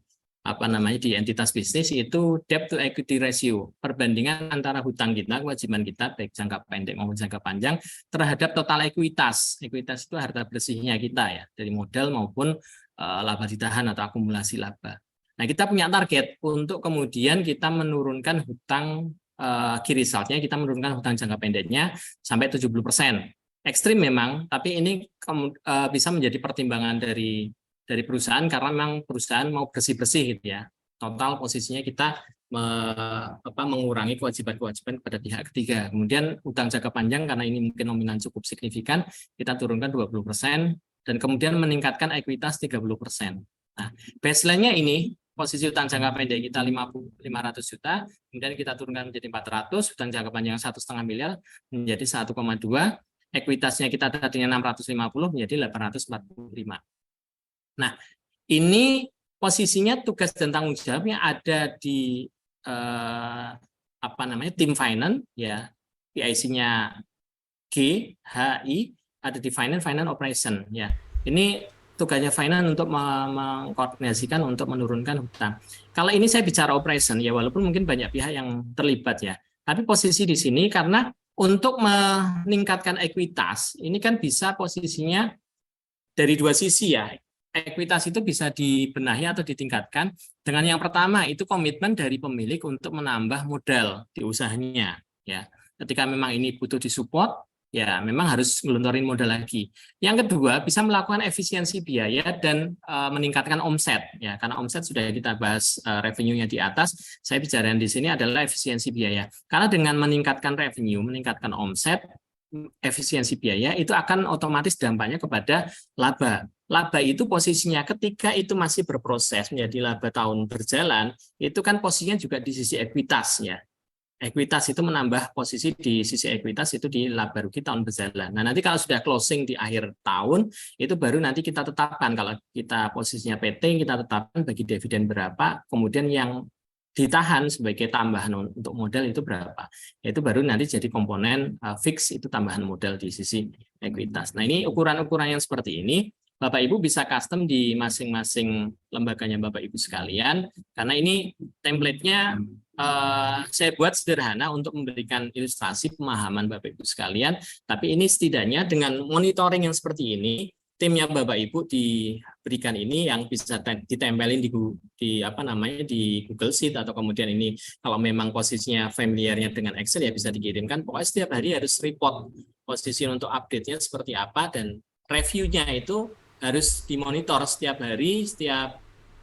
di entitas bisnis, itu debt to equity ratio, perbandingan antara hutang kita, kewajiban kita baik jangka pendek maupun jangka panjang terhadap total ekuitas. Ekuitas itu harta bersihnya kita ya, dari modal maupun laba ditahan atau akumulasi laba. Nah, kita punya target untuk kemudian kita menurunkan hutang, key resultnya kita menurunkan hutang jangka pendeknya sampai 70%. Ekstrim memang, tapi ini bisa menjadi pertimbangan dari perusahaan karena memang perusahaan mau bersih-bersih gitu ya. Total posisinya kita mengurangi kewajiban-kewajiban kepada pihak ketiga. Kemudian utang jangka panjang karena ini mungkin nominal cukup signifikan, kita turunkan 20% dan kemudian meningkatkan ekuitas 30%. Nah, baseline-nya ini posisi utang jangka pendek kita 500 juta, kemudian kita turunkan menjadi 400, utang jangka panjang 1,5 miliar menjadi 1,2, ekuitasnya kita tadinya 650 menjadi 845. Nah, ini posisinya tugas dan tanggung jawabnya ada di tim finance ya, PIC-nya G, HI, ada di finance operation ya. Ini tugasnya finance untuk mengkoordinasikan untuk menurunkan hutang. Kalau ini saya bicara operation ya, walaupun mungkin banyak pihak yang terlibat ya, tapi posisi di sini karena untuk meningkatkan ekuitas ini kan bisa posisinya dari dua sisi ya. Ekuitas itu bisa dibenahi atau ditingkatkan dengan yang pertama itu komitmen dari pemilik untuk menambah modal di usahanya ya. Ketika memang ini butuh disupport ya memang harus ngelontorin modal lagi. Yang kedua bisa melakukan efisiensi biaya dan meningkatkan omset ya, karena omset sudah kita bahas revenue-nya di atas. Saya bicara di sini adalah efisiensi biaya. Karena dengan meningkatkan revenue, meningkatkan omset, efisiensi biaya itu akan otomatis dampaknya kepada laba. Laba itu posisinya ketika itu masih berproses menjadi laba tahun berjalan, itu kan posisinya juga di sisi ekuitas ya. Ekuitas itu menambah posisi di sisi ekuitas itu di laba rugi tahun berjalan. Nah, nanti kalau sudah closing di akhir tahun, itu baru nanti kita tetapkan kalau kita posisinya PT, kita tetapkan bagi dividen berapa, kemudian yang ditahan sebagai tambahan untuk modal itu berapa. Itu baru nanti jadi komponen fix itu tambahan modal di sisi ekuitas. Nah, ini ukuran-ukuran yang seperti ini Bapak Ibu bisa custom di masing-masing lembaganya Bapak Ibu sekalian, karena ini template-nya saya buat sederhana untuk memberikan ilustrasi pemahaman Bapak Ibu sekalian, tapi ini setidaknya dengan monitoring yang seperti ini, timnya Bapak Ibu diberikan ini yang bisa ditempelin di Google Sheet, atau kemudian ini kalau memang posisinya familiarnya dengan Excel ya bisa dikirimkan. Pokoknya setiap hari harus report posisi untuk update-nya seperti apa, dan review-nya itu harus dimonitor setiap hari, setiap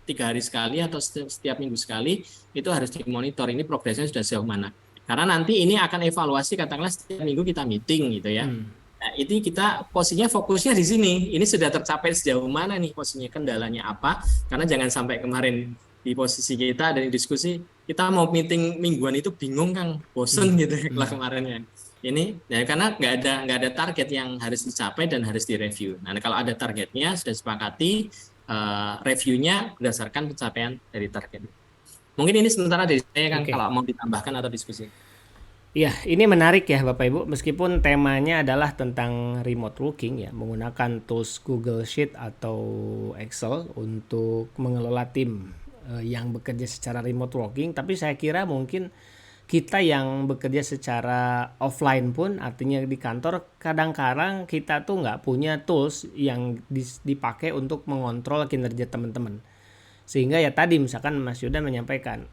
3 hari sekali atau setiap minggu sekali, itu harus dimonitor ini progresnya sudah sejauh mana. Karena nanti ini akan evaluasi, katakanlah setiap minggu kita meeting gitu ya. Nah, ini kita posisinya fokusnya di sini. Ini sudah tercapai sejauh mana nih posisinya, kendalanya apa? Karena jangan sampai kemarin di posisi kita dari diskusi kita mau meeting mingguan itu bingung Kang, bosen gitu ya kemarin ya. Ini ya karena nggak ada target yang harus dicapai dan harus direview. Nah, kalau ada targetnya sudah sepakati, reviewnya berdasarkan pencapaian dari target. Mungkin ini sementara dari saya Kang, kalau mau ditambahkan atau diskusi. Ya, ini menarik ya Bapak Ibu, meskipun temanya adalah tentang remote working ya, menggunakan tools Google Sheet atau Excel untuk mengelola tim yang bekerja secara remote working, tapi saya kira mungkin kita yang bekerja secara offline pun, artinya di kantor, kadang-kadang kita tuh nggak punya tools yang dipakai untuk mengontrol kinerja teman-teman. Sehingga ya tadi misalkan Mas Yuda menyampaikan,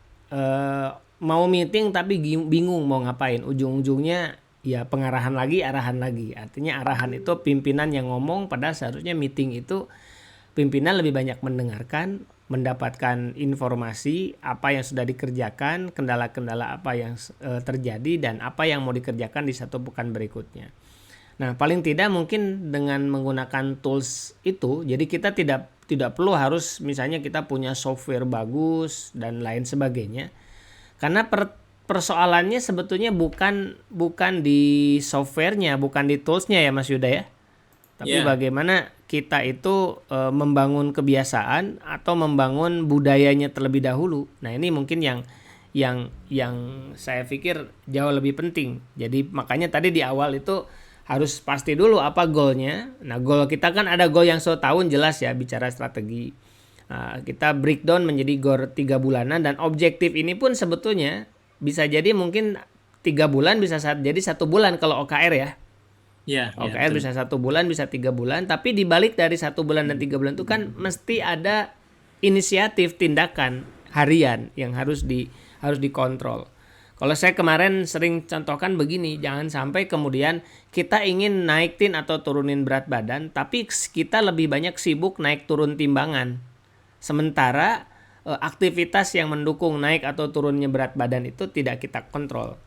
mau meeting tapi bingung mau ngapain, ujung-ujungnya ya pengarahan lagi, arahan lagi. Artinya arahan itu pimpinan yang ngomong, padahal seharusnya meeting itu pimpinan lebih banyak mendengarkan, mendapatkan informasi apa yang sudah dikerjakan, kendala-kendala apa yang terjadi, dan apa yang mau dikerjakan di satu pekan berikutnya. Nah, paling tidak mungkin dengan menggunakan tools itu, jadi kita tidak perlu harus misalnya kita punya software bagus dan lain sebagainya. Karena persoalannya sebetulnya bukan di softwarenya, bukan di toolsnya ya Mas Yuda ya. Tapi Ya, bagaimana kita itu membangun kebiasaan atau membangun budayanya terlebih dahulu. Nah, ini mungkin yang saya pikir jauh lebih penting. Jadi makanya tadi di awal itu harus pasti dulu apa goalnya. Nah, goal kita kan ada goal yang setahun jelas ya, bicara strategi. Nah, kita breakdown menjadi goal 3 bulanan, dan objektif ini pun sebetulnya bisa jadi mungkin 3 bulan, bisa jadi 1 bulan kalau OKR ya. ya, ya, OKR betul. bisa 1 bulan, bisa 3 bulan, tapi dibalik dari 1 bulan dan 3 bulan itu kan mesti ada inisiatif tindakan harian yang harus dikontrol. Kalau saya kemarin sering contohkan begini, jangan sampai kemudian kita ingin naikin atau turunin berat badan, tapi kita lebih banyak sibuk naik turun timbangan. Sementara aktivitas yang mendukung naik atau turunnya berat badan itu tidak kita kontrol.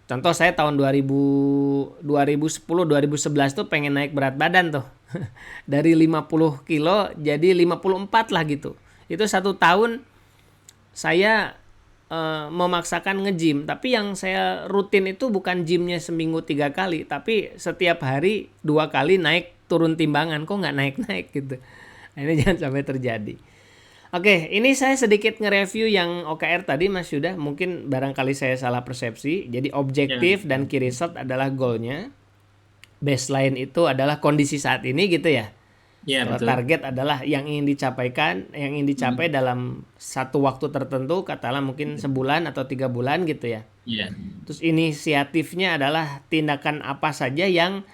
Contoh saya tahun 2010 2011 tuh pengen naik berat badan tuh. Dari 50 kilo jadi 54 lah gitu. Itu 1 tahun saya memaksakan nge-gym, tapi yang saya rutin itu bukan gymnya seminggu 3 kali, tapi setiap hari 2 kali naik turun timbangan, kok nggak naik-naik gitu. Nah, ini jangan sampai terjadi. Oke, ini saya sedikit nge-review yang OKR tadi Mas Yuda, mungkin barangkali saya salah persepsi. Jadi Ya, objektif dan key result adalah goalnya, baseline itu adalah kondisi saat ini gitu ya. ya, Kalau betul. target adalah yang ingin dicapai dalam satu waktu tertentu, katakanlah mungkin sebulan atau 3 bulan gitu ya. Ya, Terus inisiatifnya adalah tindakan apa saja yang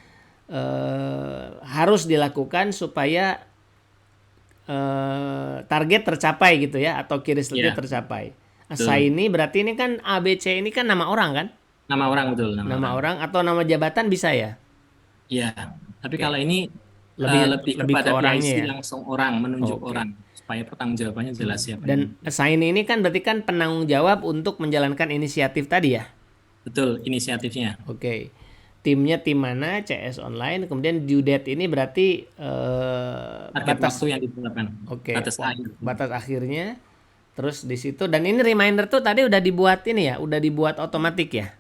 harus dilakukan supaya target tercapai gitu ya, atau key resultnya ya, tercapai. betul. Ini berarti ini kan ABC, ini kan nama orang kan? Nama orang, betul, nama Nama orang. orang atau nama jabatan bisa ya? Ya, tapi Oke. kalau ini lebih Lebih ke kepada orangnya PIC ya. langsung orang, menunjuk Oke. orang supaya pertanggungjawabannya jelas siapa yang. Dan assign ini kan berarti kan penanggung jawab untuk menjalankan inisiatif tadi ya. Betul, inisiatifnya. Oke. Timnya tim mana? CS online. Kemudian due date ini berarti Target batas. waktu yang ditetapkan. Oke, Batas akhir. batas akhirnya. Terus di situ, dan ini reminder tuh tadi udah dibuat ini ya, udah dibuat otomatis ya.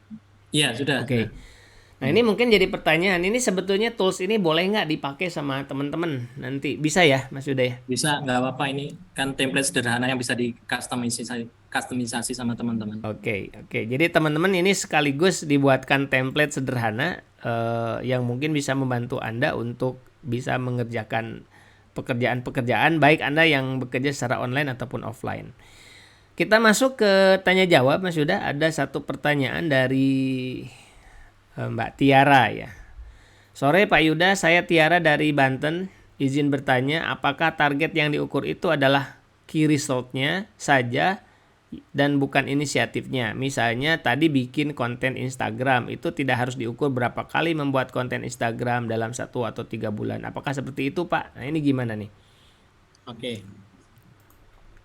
Iya, sudah, Oke. sudah. Nah, ini mungkin jadi pertanyaan, ini sebetulnya tools ini boleh nggak dipakai sama teman-teman nanti? Bisa ya, Mas Yuda ya? Bisa, nggak apa-apa, ini kan template sederhana yang bisa dikustomisasi sama teman-teman. Oke, oke. Jadi teman-teman ini sekaligus dibuatkan template sederhana yang mungkin bisa membantu Anda untuk bisa mengerjakan pekerjaan-pekerjaan baik Anda yang bekerja secara online ataupun offline. Kita masuk ke tanya jawab Mas Yuda. Ada satu pertanyaan dari Mbak Tiara ya. Sore Pak Yuda, saya Tiara dari Banten. Izin bertanya, apakah target yang diukur itu adalah key result-nya saja dan bukan inisiatifnya? Misalnya tadi bikin konten Instagram, itu tidak harus diukur berapa kali membuat konten Instagram dalam 1 atau 3 bulan. Apakah seperti itu Pak? Nah, ini gimana nih? Oke.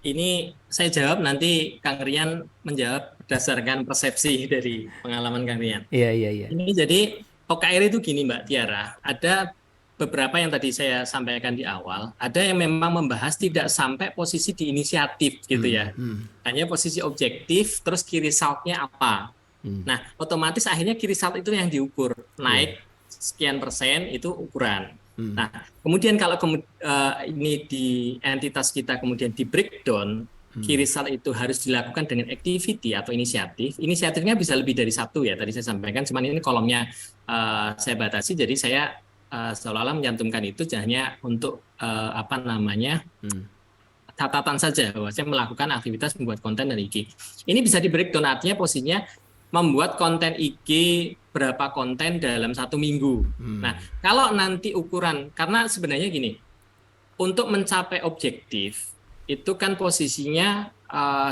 Ini saya jawab, nanti Kang Rian menjawab berdasarkan persepsi dari pengalaman Kang Rian. Iya, iya, iya. Ini jadi OKR itu gini Mbak Tiara, ada beberapa yang tadi saya sampaikan di awal, ada yang memang membahas tidak sampai posisi di inisiatif gitu ya. Hanya posisi objektif, terus key result-nya apa. Nah, otomatis akhirnya key result itu yang diukur. Naik sekian persen itu ukuran. Nah, kemudian kalau ini di entitas kita kemudian di breakdown, key result itu harus dilakukan dengan activity atau inisiatif. Inisiatifnya bisa lebih dari 1 ya, tadi saya sampaikan, cuman ini kolomnya saya batasi, jadi saya seolah-olah menyantumkan itu hanya untuk catatan saja bahwa saya melakukan aktivitas membuat konten dari IG. Ini bisa di breakdown, artinya posisinya membuat konten IG berapa konten dalam 1 minggu. Nah, kalau nanti ukuran, karena sebenarnya gini, untuk mencapai objektif itu kan posisinya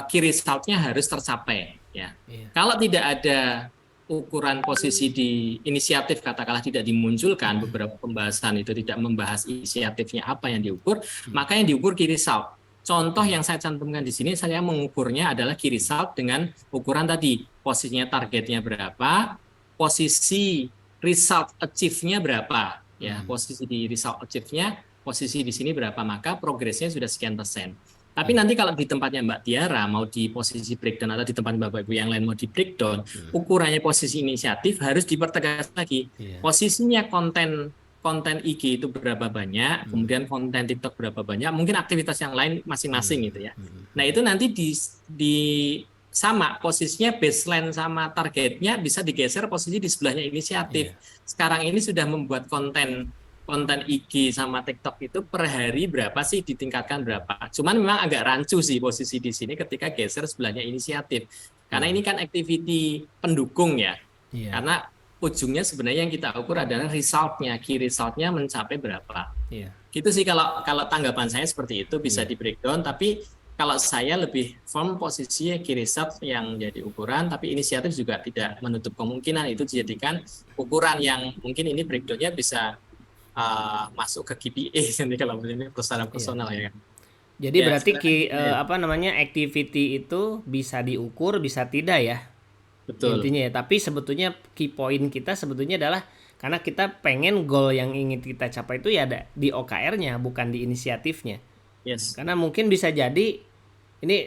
key result-nya harus tercapai ya. Kalau tidak ada ukuran posisi di inisiatif, katakanlah tidak dimunculkan, beberapa pembahasan itu tidak membahas inisiatifnya apa yang diukur, maka yang diukur key result. Contoh yang saya cantumkan di sini, saya mengukurnya adalah key result dengan ukuran tadi, posisinya targetnya berapa, posisi result achieve-nya berapa ya, Hmm. posisi di result achieve-nya, posisi di sini berapa, maka progresnya sudah sekian persen. Tapi Iya. nanti kalau di tempatnya Mbak Tiara mau di posisi breakdown atau di tempat Bapak Ibu yang lain mau di breakdown, Hmm. ukurannya posisi inisiatif harus dipertegas lagi. Iya. Posisinya konten konten IG itu berapa banyak, Hmm. kemudian konten TikTok berapa banyak, mungkin aktivitas yang lain masing-masing gitu ya. Nah, Hmm. itu nanti di sama posisinya baseline sama targetnya bisa digeser posisi di sebelahnya inisiatif. Iya. Sekarang ini sudah membuat konten konten IG sama TikTok itu per hari berapa sih, ditingkatkan berapa. Cuman memang agak rancu sih posisi di sini ketika geser sebelahnya inisiatif. Karena Hmm. ini kan activity pendukung ya. Iya. Karena ujungnya sebenarnya yang kita ukur adalah resultnya, key resultnya mencapai berapa. Iya. Gitu sih kalau kalau tanggapan saya seperti itu bisa Iya. di breakdown, tapi kalau saya lebih firm posisinya key result yang jadi ukuran, tapi inisiatif juga tidak menutup kemungkinan itu dijadikan ukuran yang mungkin ini breakdownnya bisa masuk ke KPI nanti kalau ini perusahaan Iya. personal ya. Jadi Ya, berarti silakan. Ya, apa namanya, activity itu bisa diukur, bisa tidak ya, betul. intinya ya. Tapi sebetulnya key point kita sebetulnya adalah karena kita pengen goal yang ingin kita capai itu ya ada di OKR-nya, bukan di inisiatifnya. Yes. Karena mungkin bisa jadi ini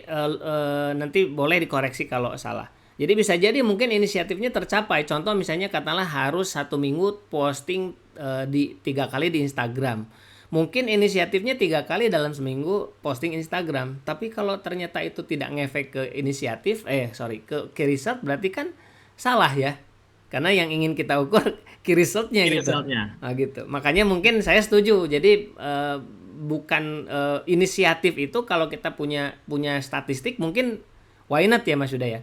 nanti boleh dikoreksi kalau salah. Jadi bisa jadi mungkin inisiatifnya tercapai. Contoh misalnya katakanlah harus 1 minggu posting di 3 kali di Instagram. Mungkin inisiatifnya 3 kali dalam seminggu posting Instagram. Tapi kalau ternyata itu tidak ngefek ke inisiatif, ke result, berarti kan salah ya. Karena yang ingin kita ukur key resultnya Key gitu. resultnya. Nah, gitu. Makanya mungkin saya setuju. Jadi bukan inisiatif itu kalau kita punya punya statistik mungkin why not ya Mas Yuda ya.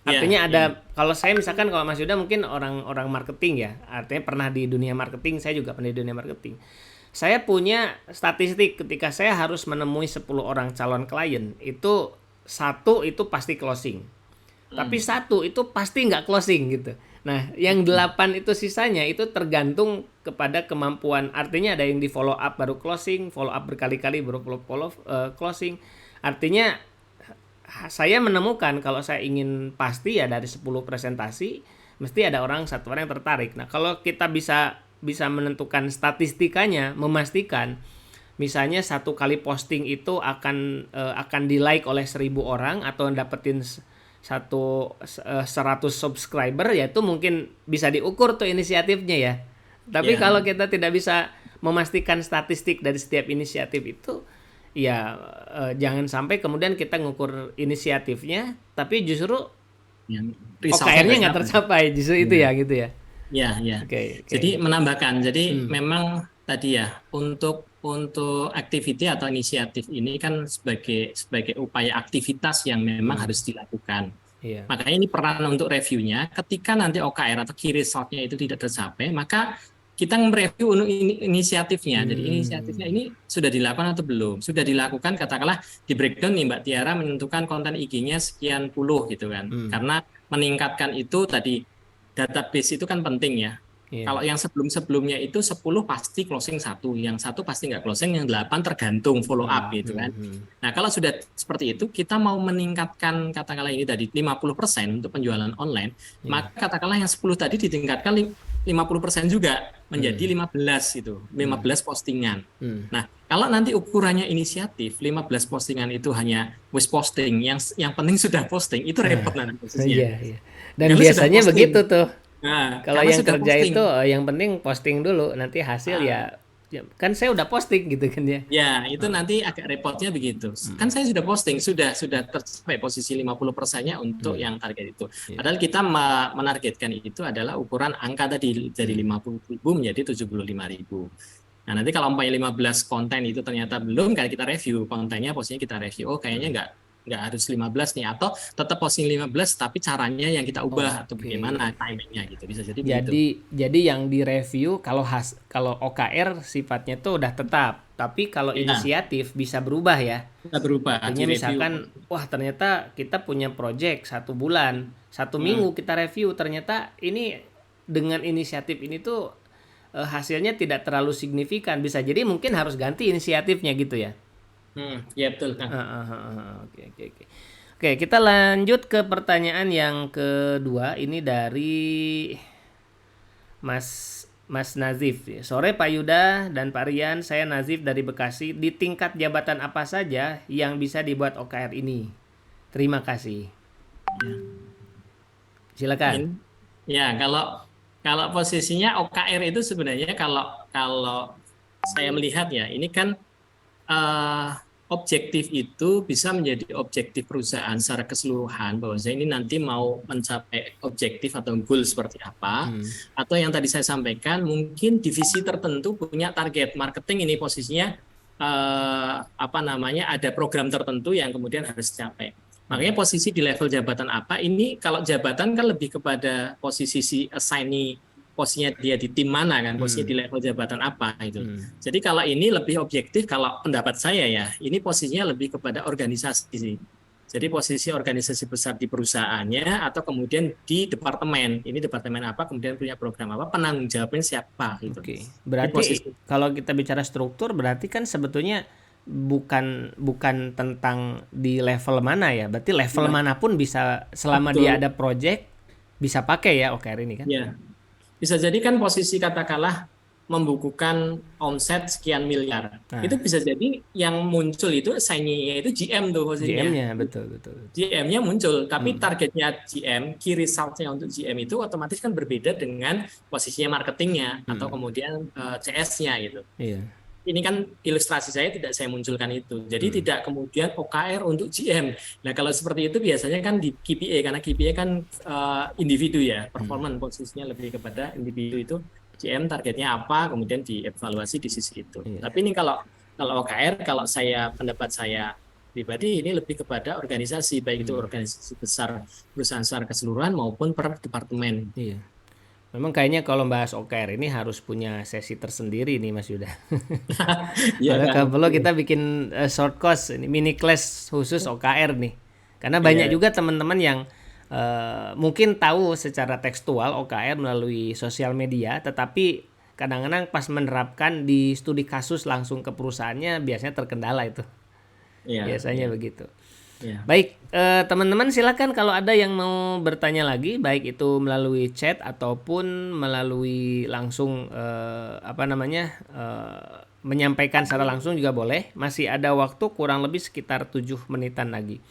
Ya, Artinya ya. ada, kalau saya misalkan, kalau Mas Yuda mungkin orang-orang marketing ya, artinya pernah di dunia marketing, saya juga pernah di dunia marketing. Saya punya statistik ketika saya harus menemui 10 orang calon klien, itu satu itu pasti closing. Tapi Hmm. satu itu pasti nggak closing gitu. Nah, yang Hmm. 8 itu sisanya itu tergantung kepada kemampuan. Artinya ada yang di follow up baru closing, follow up berkali-kali baru closing. Artinya saya menemukan kalau saya ingin pasti ya dari 10 presentasi mesti ada satu orang yang tertarik. Nah, kalau kita bisa menentukan statistikanya, memastikan misalnya 1 kali posting itu akan di like oleh 1.000 orang atau dapetin 100 subscriber, ya itu mungkin bisa diukur tuh inisiatifnya ya. Tapi Ya. kalau kita tidak bisa memastikan statistik dari setiap inisiatif itu, ya jangan sampai kemudian kita ngukur inisiatifnya tapi justru Yang resultnya OKR-nya nggak nggak sampai. tercapai, justru itu Ya. ya gitu ya. Ya, ya. Oke, oke. Jadi menambahkan, jadi Hmm. memang tadi ya untuk activity atau inisiatif ini kan sebagai sebagai upaya aktivitas yang memang Hmm. harus dilakukan. Iya. Makanya ini peran untuk reviewnya. Ketika nanti OKR atau key resultnya itu tidak tercapai, maka kita mereview inisiatifnya. Jadi inisiatifnya Hmm. ini sudah dilakukan atau belum? Sudah dilakukan, katakanlah di breakdown nih Mbak Tiara menentukan konten IG-nya sekian puluh gitu kan. Hmm. Karena meningkatkan itu tadi database itu kan penting ya. Iya. Kalau yang sebelum-sebelumnya itu 10 pasti closing satu, yang satu pasti nggak closing, yang 8 tergantung follow up Hmm. gitu kan. Hmm. Nah, kalau sudah seperti itu, kita mau meningkatkan katakanlah ini tadi 50% untuk penjualan online, Iya. maka katakanlah yang 10 tadi ditingkatkan 50% juga menjadi Hmm. 15 itu, Hmm. 15 postingan. Hmm. Nah, kalau nanti ukurannya inisiatif, 15 postingan itu hanya wis posting, yang penting sudah posting, itu repot nanti posisinya. Iya, iya. Dan Kalau sudah biasanya posting, begitu tuh. nah, Kalau karena yang sudah kerja posting, itu yang penting posting dulu, nanti hasil ah, ya kan saya udah posting gitu kan ya. ya itu nanti agak repotnya begitu. Kan Hmm. saya sudah posting, sudah tercapai posisi 50%-nya untuk Hmm. yang target itu. Iya. Padahal kita menargetkan itu adalah ukuran angka tadi dari Hmm. 50.000 menjadi 75.000. Nah, nanti kalau umpamanya 15 konten itu ternyata belum, kayak kita review kontennya, posisinya kita review. Oh, kayaknya Hmm. nggak harus 15 nih, atau tetap posting 15 tapi caranya yang kita ubah atau Oke. bagaimana timingnya gitu. Bisa jadi begitu. Jadi yang direview kalau OKR sifatnya tuh udah tetap, tapi kalau Ya, inisiatif bisa berubah ya. kita berubah di Artinya review. misalkan, wah ternyata kita punya project 1 bulan, satu Hmm. minggu kita review, ternyata ini dengan inisiatif ini tuh hasilnya tidak terlalu signifikan, bisa jadi mungkin harus ganti inisiatifnya gitu ya. Ya betul kan. Oke, oke, oke. Oke, kita lanjut ke pertanyaan yang kedua. Ini dari Mas Mas Nazif. Sore Pak Yuda dan Pak Rian, saya Nazif dari Bekasi. Di tingkat jabatan apa saja yang bisa dibuat OKR ini? Terima kasih. Silakan. Ini, ya kalau kalau posisinya OKR itu sebenarnya kalau kalau saya melihat ya ini kan eh, objektif itu bisa menjadi objektif perusahaan secara keseluruhan bahwa saya ini nanti mau mencapai objektif atau goal seperti apa atau yang tadi saya sampaikan mungkin divisi tertentu punya target marketing ini posisinya apa namanya ada program tertentu yang kemudian harus dicapai. Makanya posisi di level jabatan apa ini kalau jabatan kan lebih kepada posisi si assignee posisinya dia di tim mana kan, posisinya di level jabatan apa itu. Jadi kalau ini lebih objektif, kalau pendapat saya ya, ini posisinya lebih kepada organisasi sih. Jadi posisi organisasi besar di perusahaannya atau kemudian di departemen. Ini departemen apa, kemudian punya program apa, penanggung jawabnya siapa gitu. Oke. Ini posisi. Berarti kalau kita bicara struktur berarti kan sebetulnya bukan tentang di level mana ya. Berarti level manapun bisa selama Betul. dia ada project bisa pakai ya OKR ini kan. Ya. Bisa jadi kan posisi katakanlah membukukan omset sekian miliar. Nah. Itu bisa jadi yang muncul itu assignee-nya itu GM tuh posisinya. GM-nya betul. GM-nya muncul, tapi targetnya GM, key result-nya untuk GM itu otomatis kan berbeda dengan posisinya marketingnya atau kemudian CS-nya gitu. Iya. Ini kan ilustrasi saya tidak saya munculkan itu. Jadi tidak kemudian OKR untuk GM. Nah kalau seperti itu biasanya kan di KPI, karena KPI kan individu ya, performance posisinya lebih kepada individu itu. GM targetnya apa, kemudian dievaluasi di sisi itu. Tapi ini kalau OKR, kalau saya pendapat saya pribadi ini lebih kepada organisasi, baik itu organisasi besar perusahaan secara keseluruhan maupun per departemen. Iya. Memang kayaknya kalau bahas OKR ini harus punya sesi tersendiri nih Mas Yuda. Ya, Kalau perlu kita bikin short course, ini mini class khusus OKR nih. Karena banyak juga teman-teman yang mungkin tahu secara tekstual OKR melalui sosial media, tetapi kadang-kadang pas menerapkan di studi kasus langsung ke perusahaannya biasanya terkendala itu. Biasanya begitu. Baik, teman-teman silakan kalau ada yang mau bertanya lagi, baik itu melalui chat ataupun melalui langsung menyampaikan secara langsung juga boleh. Masih ada waktu kurang lebih sekitar 7 menitan lagi.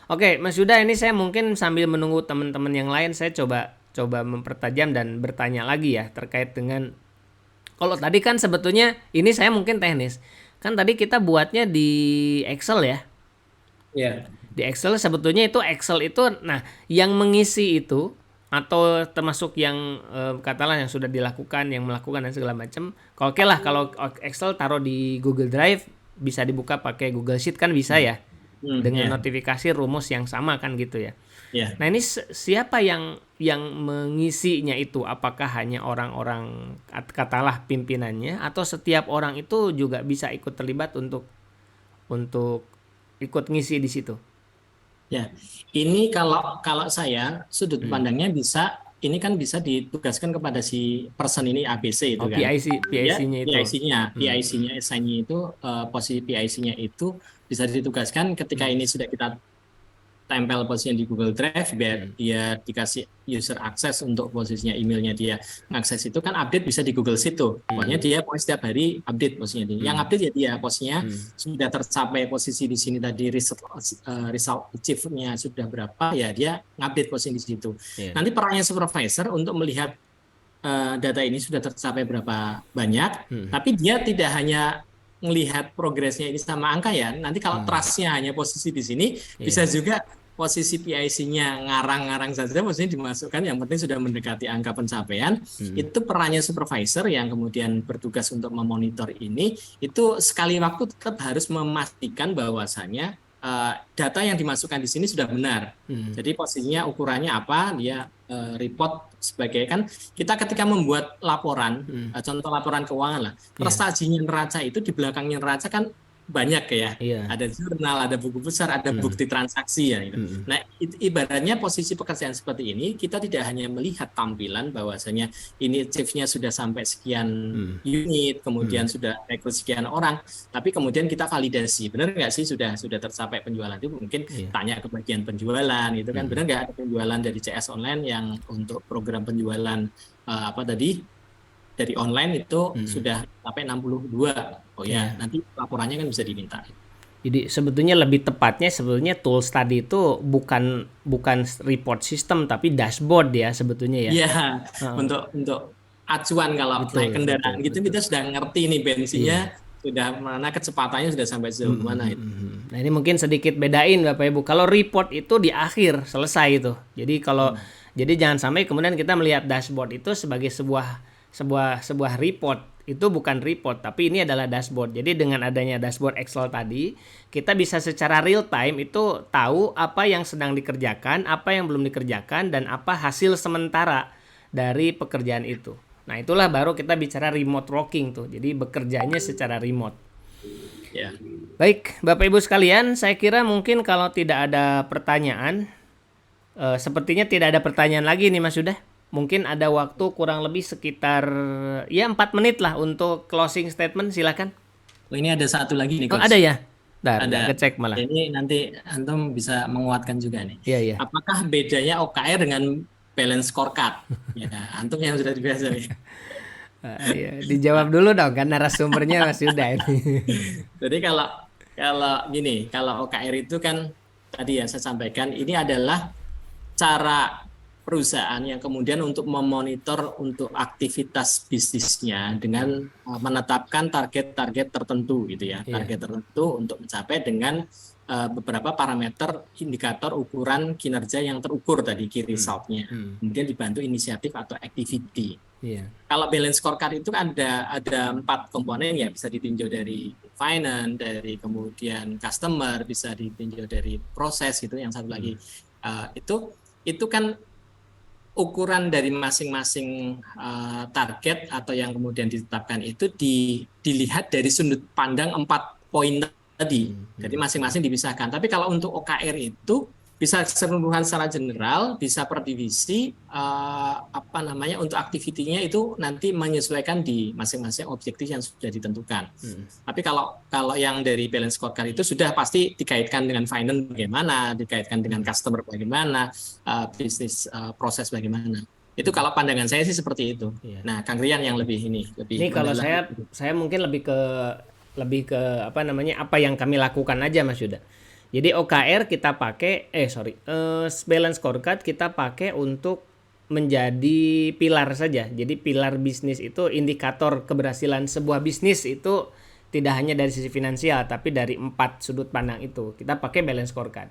Oke, Mas Yuda, ini saya mungkin sambil menunggu teman-teman yang lain, saya coba mempertajam dan bertanya lagi ya terkait dengan kalau tadi kan sebetulnya ini saya mungkin teknis. Kan tadi kita buatnya di Excel ya. Ya. Di Excel sebetulnya itu nah yang mengisi itu atau termasuk yang katakanlah yang sudah dilakukan, yang melakukan dan segala macam. Oke lah kalau Excel taruh di Google Drive bisa dibuka pakai Google Sheet kan bisa ya. Dengan notifikasi rumus yang sama kan gitu ya. Nah ini siapa yang mengisinya itu? Apakah hanya orang-orang katakanlah pimpinannya atau setiap orang itu juga bisa ikut terlibat untuk ikut ngisi di situ? Ya, ini kalau saya sudut pandangnya bisa ini kan bisa ditugaskan kepada si person ini ABC itu kan. PIC-nya itu. PIC-nya assignee itu posisi PIC-nya itu bisa ditugaskan ketika ini sudah kita tempel posisinya di Google Drive biar dia dikasih user akses untuk posisinya emailnya dia mengakses itu kan update bisa di Google Sheet tuh. Pokoknya dia setiap hari update posisinya dia. Yang update ya dia posisinya sudah tercapai posisi di sini tadi result achieve-nya sudah berapa ya dia ngupdate posisi di situ. Nanti perannya supervisor untuk melihat data ini sudah tercapai berapa banyak, tapi dia tidak hanya melihat progresnya ini sama angka ya. Nanti kalau trustnya hanya posisi di sini, bisa juga posisi PIC-nya ngarang-ngarang saja, posisinya dimasukkan. Yang penting sudah mendekati angka pencapaian. Itu perannya supervisor yang kemudian bertugas untuk memonitor ini. Itu sekali waktu tetap harus memastikan bahwasannya data yang dimasukkan di sini sudah benar. Jadi posisinya ukurannya apa, dia report sebagai kan kita ketika membuat laporan, contoh laporan keuangan lah, prestasinya neraca itu di belakangnya neraca kan banyak ya. Iya. Ada jurnal, ada buku besar, ada Mm, bukti transaksi ya gitu. mm, Nah, ibaratnya posisi pekerjaan seperti ini kita tidak hanya melihat tampilan bahwasanya ini chiefnya sudah sampai sekian mm, unit, kemudian mm. sudah rekrut sekian orang, tapi kemudian kita validasi, benar nggak sih sudah tercapai penjualan itu? Mungkin Iya. tanya ke bagian penjualan, itu kan Mm, benar nggak ada penjualan dari CS online yang untuk program penjualan apa tadi dari online itu mm. sudah sampai 62. Oh ya, Iya. nanti laporannya kan bisa diminta. Jadi sebetulnya lebih tepatnya sebetulnya tools tadi itu bukan bukan report system tapi dashboard ya sebetulnya ya. Iya, Heeh. untuk acuan kalau naik Betul, kendaraan betul, gitu betul. kita sudah ngerti nih bensinnya Iya. sudah mana, kecepatannya sudah sampai sejauh mana itu. Nah, ini mungkin sedikit bedain Bapak Ibu. Kalau report itu di akhir selesai itu. Hmm. Jadi jangan sampai kemudian kita melihat dashboard itu sebagai sebuah report. Itu bukan report, tapi ini adalah dashboard. Jadi dengan adanya dashboard Excel tadi, kita bisa secara real time itu tahu apa yang sedang dikerjakan, apa yang belum dikerjakan, dan apa hasil sementara dari pekerjaan itu. Nah, itulah baru kita bicara remote working tuh. Jadi bekerjanya secara remote. Ya. Baik, Bapak Ibu sekalian, saya kira mungkin kalau tidak ada pertanyaan, sepertinya tidak ada pertanyaan lagi nih Mas Yuda. Mungkin ada waktu kurang lebih sekitar ya 4 menit lah untuk closing statement, silakan. Oh, ini ada satu lagi nih Oh, Coach. ada ya? Bentar, Ada. nggak ngecek malah. Ini nanti Antum bisa menguatkan juga nih. Iya, iya. Apakah bedanya OKR dengan balance scorecard? Ya, Antum yang sudah biasa nih. Iya, dijawab dulu dong kan narasumbernya Mas Yuda ini. Jadi kalau kalau gini, kalau OKR itu kan tadi ya saya sampaikan ini adalah cara perusahaan yang kemudian untuk memonitor untuk aktivitas bisnisnya dengan menetapkan target-target tertentu gitu ya, Iya. target tertentu untuk mencapai dengan beberapa parameter indikator ukuran kinerja yang terukur tadi key results-nya. Hmm. Kemudian dibantu inisiatif atau activity. Iya. Kalau balance scorecard itu kan ada 4 komponen ya, bisa ditinjau dari finance, dari kemudian customer, bisa ditinjau dari proses gitu. Yang satu lagi itu kan ukuran dari masing-masing target atau yang kemudian ditetapkan itu dilihat dari sudut pandang 4 poin tadi. Jadi masing-masing dipisahkan. Tapi kalau untuk OKR itu bisa keseluruhan secara general, bisa per divisi, apa namanya untuk aktivitinya itu nanti menyesuaikan di masing-masing objektif yang sudah ditentukan. Tapi kalau yang dari balance scorecard itu sudah pasti dikaitkan dengan finance bagaimana, dikaitkan dengan customer bagaimana, bisnis proses bagaimana. Itu kalau pandangan saya sih seperti itu. Iya. Nah, Kang Rian yang lebih Ini kalau mendalam. saya mungkin lebih ke apa namanya apa yang kami lakukan aja Mas Yuda. Jadi OKR kita pakai balance scorecard kita pakai untuk menjadi pilar saja. Jadi pilar bisnis itu indikator keberhasilan sebuah bisnis itu tidak hanya dari sisi finansial tapi dari 4 sudut pandang itu. Kita pakai balance scorecard.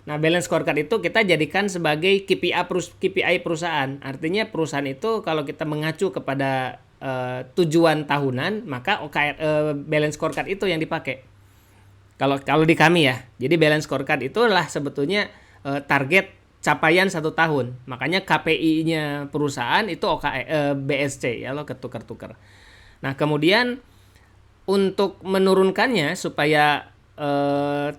Nah, balance scorecard itu kita jadikan sebagai KPI perusahaan. Artinya perusahaan itu kalau kita mengacu kepada tujuan tahunan, maka OKR balance scorecard itu yang dipakai. Kalau di kami ya, jadi balance scorecard itulah sebetulnya target capaian 1 tahun. Makanya KPI-nya perusahaan itu BSC ya, lo ketukar-tukar. Nah, kemudian untuk menurunkannya supaya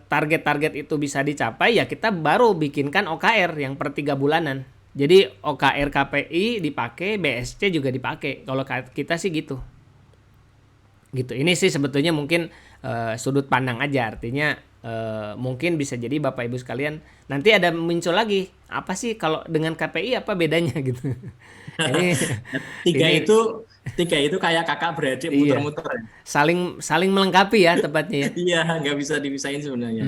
target-target itu bisa dicapai ya kita baru bikinkan OKR yang per 3 bulanan. Jadi OKR KPI dipakai, BSC juga dipakai. Kalau kita sih gitu. Ini sih sebetulnya mungkin sudut pandang aja, artinya mungkin bisa jadi Bapak Ibu sekalian nanti ada muncul lagi apa sih kalau dengan KPI apa bedanya gitu. ini Tiga itu kayak kakak beradik iya, muter-muter. saling melengkapi ya tepatnya ya. Iya, nggak bisa dipisahin sebenarnya.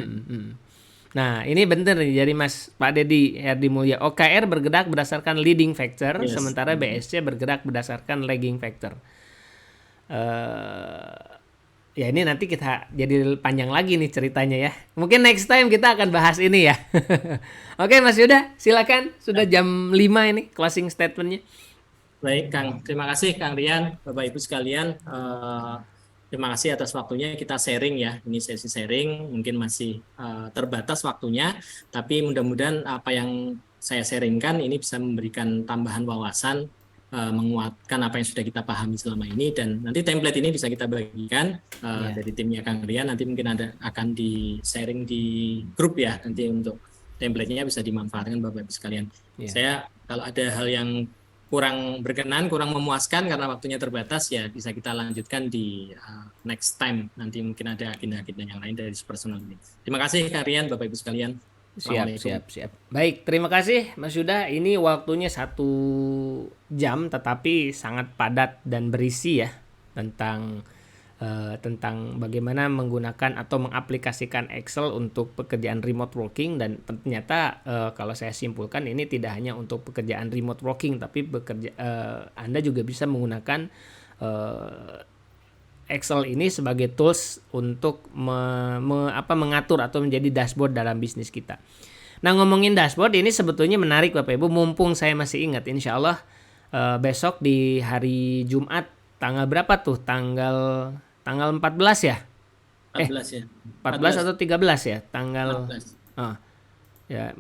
Nah, ini bener nih dari Pak Dedi Herdi Mulya. OKR bergerak berdasarkan leading factor, Yes. sementara BSC bergerak berdasarkan lagging factor. Ya ini nanti kita jadi panjang lagi nih ceritanya ya. Mungkin next time kita akan bahas ini ya. Oke Mas Yuda, silakan. Sudah jam 5 ini closing statementnya. Baik, Kang. Terima kasih, Kang Rian, Bapak Ibu sekalian. Terima kasih atas waktunya kita sharing ya. Ini sesi sharing, mungkin masih terbatas waktunya, tapi mudah-mudahan apa yang saya sharingkan ini bisa memberikan tambahan wawasan menguatkan apa yang sudah kita pahami selama ini, dan nanti template ini bisa kita bagikan Ya. dari timnya Kang Rian, nanti mungkin akan di sharing di grup ya, nanti untuk template-nya bisa dimanfaatkan Bapak Ibu sekalian. Ya. Saya kalau ada hal yang kurang berkenan, kurang memuaskan karena waktunya terbatas, ya bisa kita lanjutkan di next time, nanti mungkin ada agenda-agenda yang lain dari personal ini. Terima kasih Kang Rian, Bapak Ibu sekalian. Assalamualaikum. Siap. Baik, terima kasih Mas Yuda. Ini waktunya 1 jam, tetapi sangat padat dan berisi ya tentang bagaimana menggunakan atau mengaplikasikan Excel untuk pekerjaan remote working, dan ternyata kalau saya simpulkan ini tidak hanya untuk pekerjaan remote working, tapi Anda juga bisa menggunakan Excel ini sebagai tools untuk mengatur atau menjadi dashboard dalam bisnis kita. Nah, ngomongin dashboard ini sebetulnya menarik Bapak Ibu, mumpung saya masih ingat, insya Allah besok di hari Jumat, tanggal berapa tuh? Tanggal 14 ya? 14 ya. 14 atau 13 ya? Tanggal 14. ya,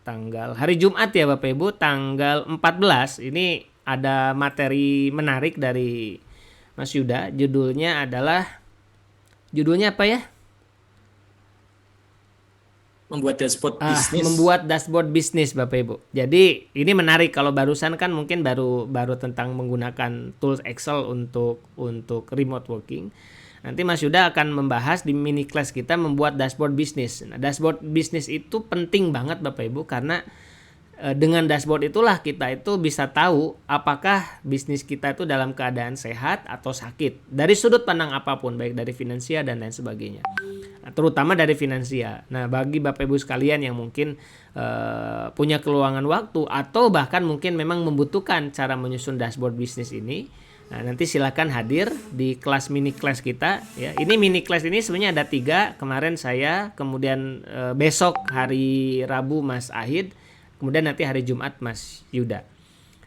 tanggal hari Jumat ya Bapak Ibu, tanggal 14 ini ada materi menarik dari Mas Yuda. Judulnya apa ya? Membuat dashboard bisnis. Membuat dashboard bisnis Bapak Ibu. Jadi ini menarik, kalau barusan kan mungkin baru tentang menggunakan tools Excel untuk remote working. Nanti Mas Yuda akan membahas di mini class kita membuat dashboard bisnis. Nah, dashboard bisnis itu penting banget Bapak Ibu, karena dengan dashboard itulah kita itu bisa tahu apakah bisnis kita itu dalam keadaan sehat atau sakit dari sudut pandang apapun, baik dari finansial dan lain sebagainya. Nah, terutama dari finansial. Nah, bagi Bapak Ibu sekalian yang mungkin punya keluangan waktu atau bahkan mungkin memang membutuhkan cara menyusun dashboard bisnis ini, nah, nanti silakan hadir di kelas mini class kita ya. Ini mini class ini sebenarnya ada 3. Kemarin saya, kemudian besok hari Rabu Mas Ahid, kemudian nanti hari Jumat Mas Yuda.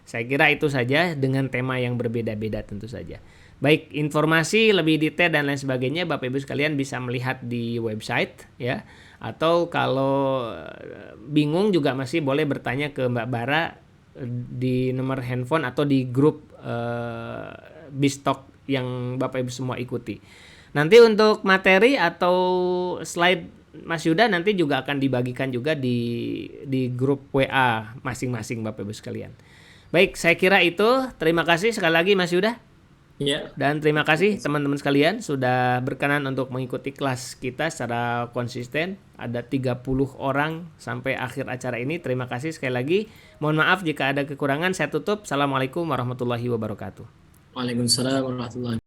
Saya kira itu saja dengan tema yang berbeda-beda tentu saja. Baik, informasi lebih detail dan lain sebagainya Bapak Ibu sekalian bisa melihat di website ya. Atau kalau bingung juga masih boleh bertanya ke Mbak Bara di nomor handphone atau di grup Bistalk yang Bapak Ibu semua ikuti. Nanti untuk materi atau slide Mas Yuda nanti juga akan dibagikan juga di grup WA masing-masing Bapak Ibu sekalian. Baik, saya kira itu. Terima kasih sekali lagi Mas Yuda. Ya. Dan terima kasih teman-teman sekalian sudah berkenan untuk mengikuti kelas kita secara konsisten. Ada 30 orang sampai akhir acara ini. Terima kasih sekali lagi. Mohon maaf jika ada kekurangan. Saya tutup. Assalamualaikum warahmatullahi wabarakatuh. Waalaikumsalam warahmatullahi wabarakatuh.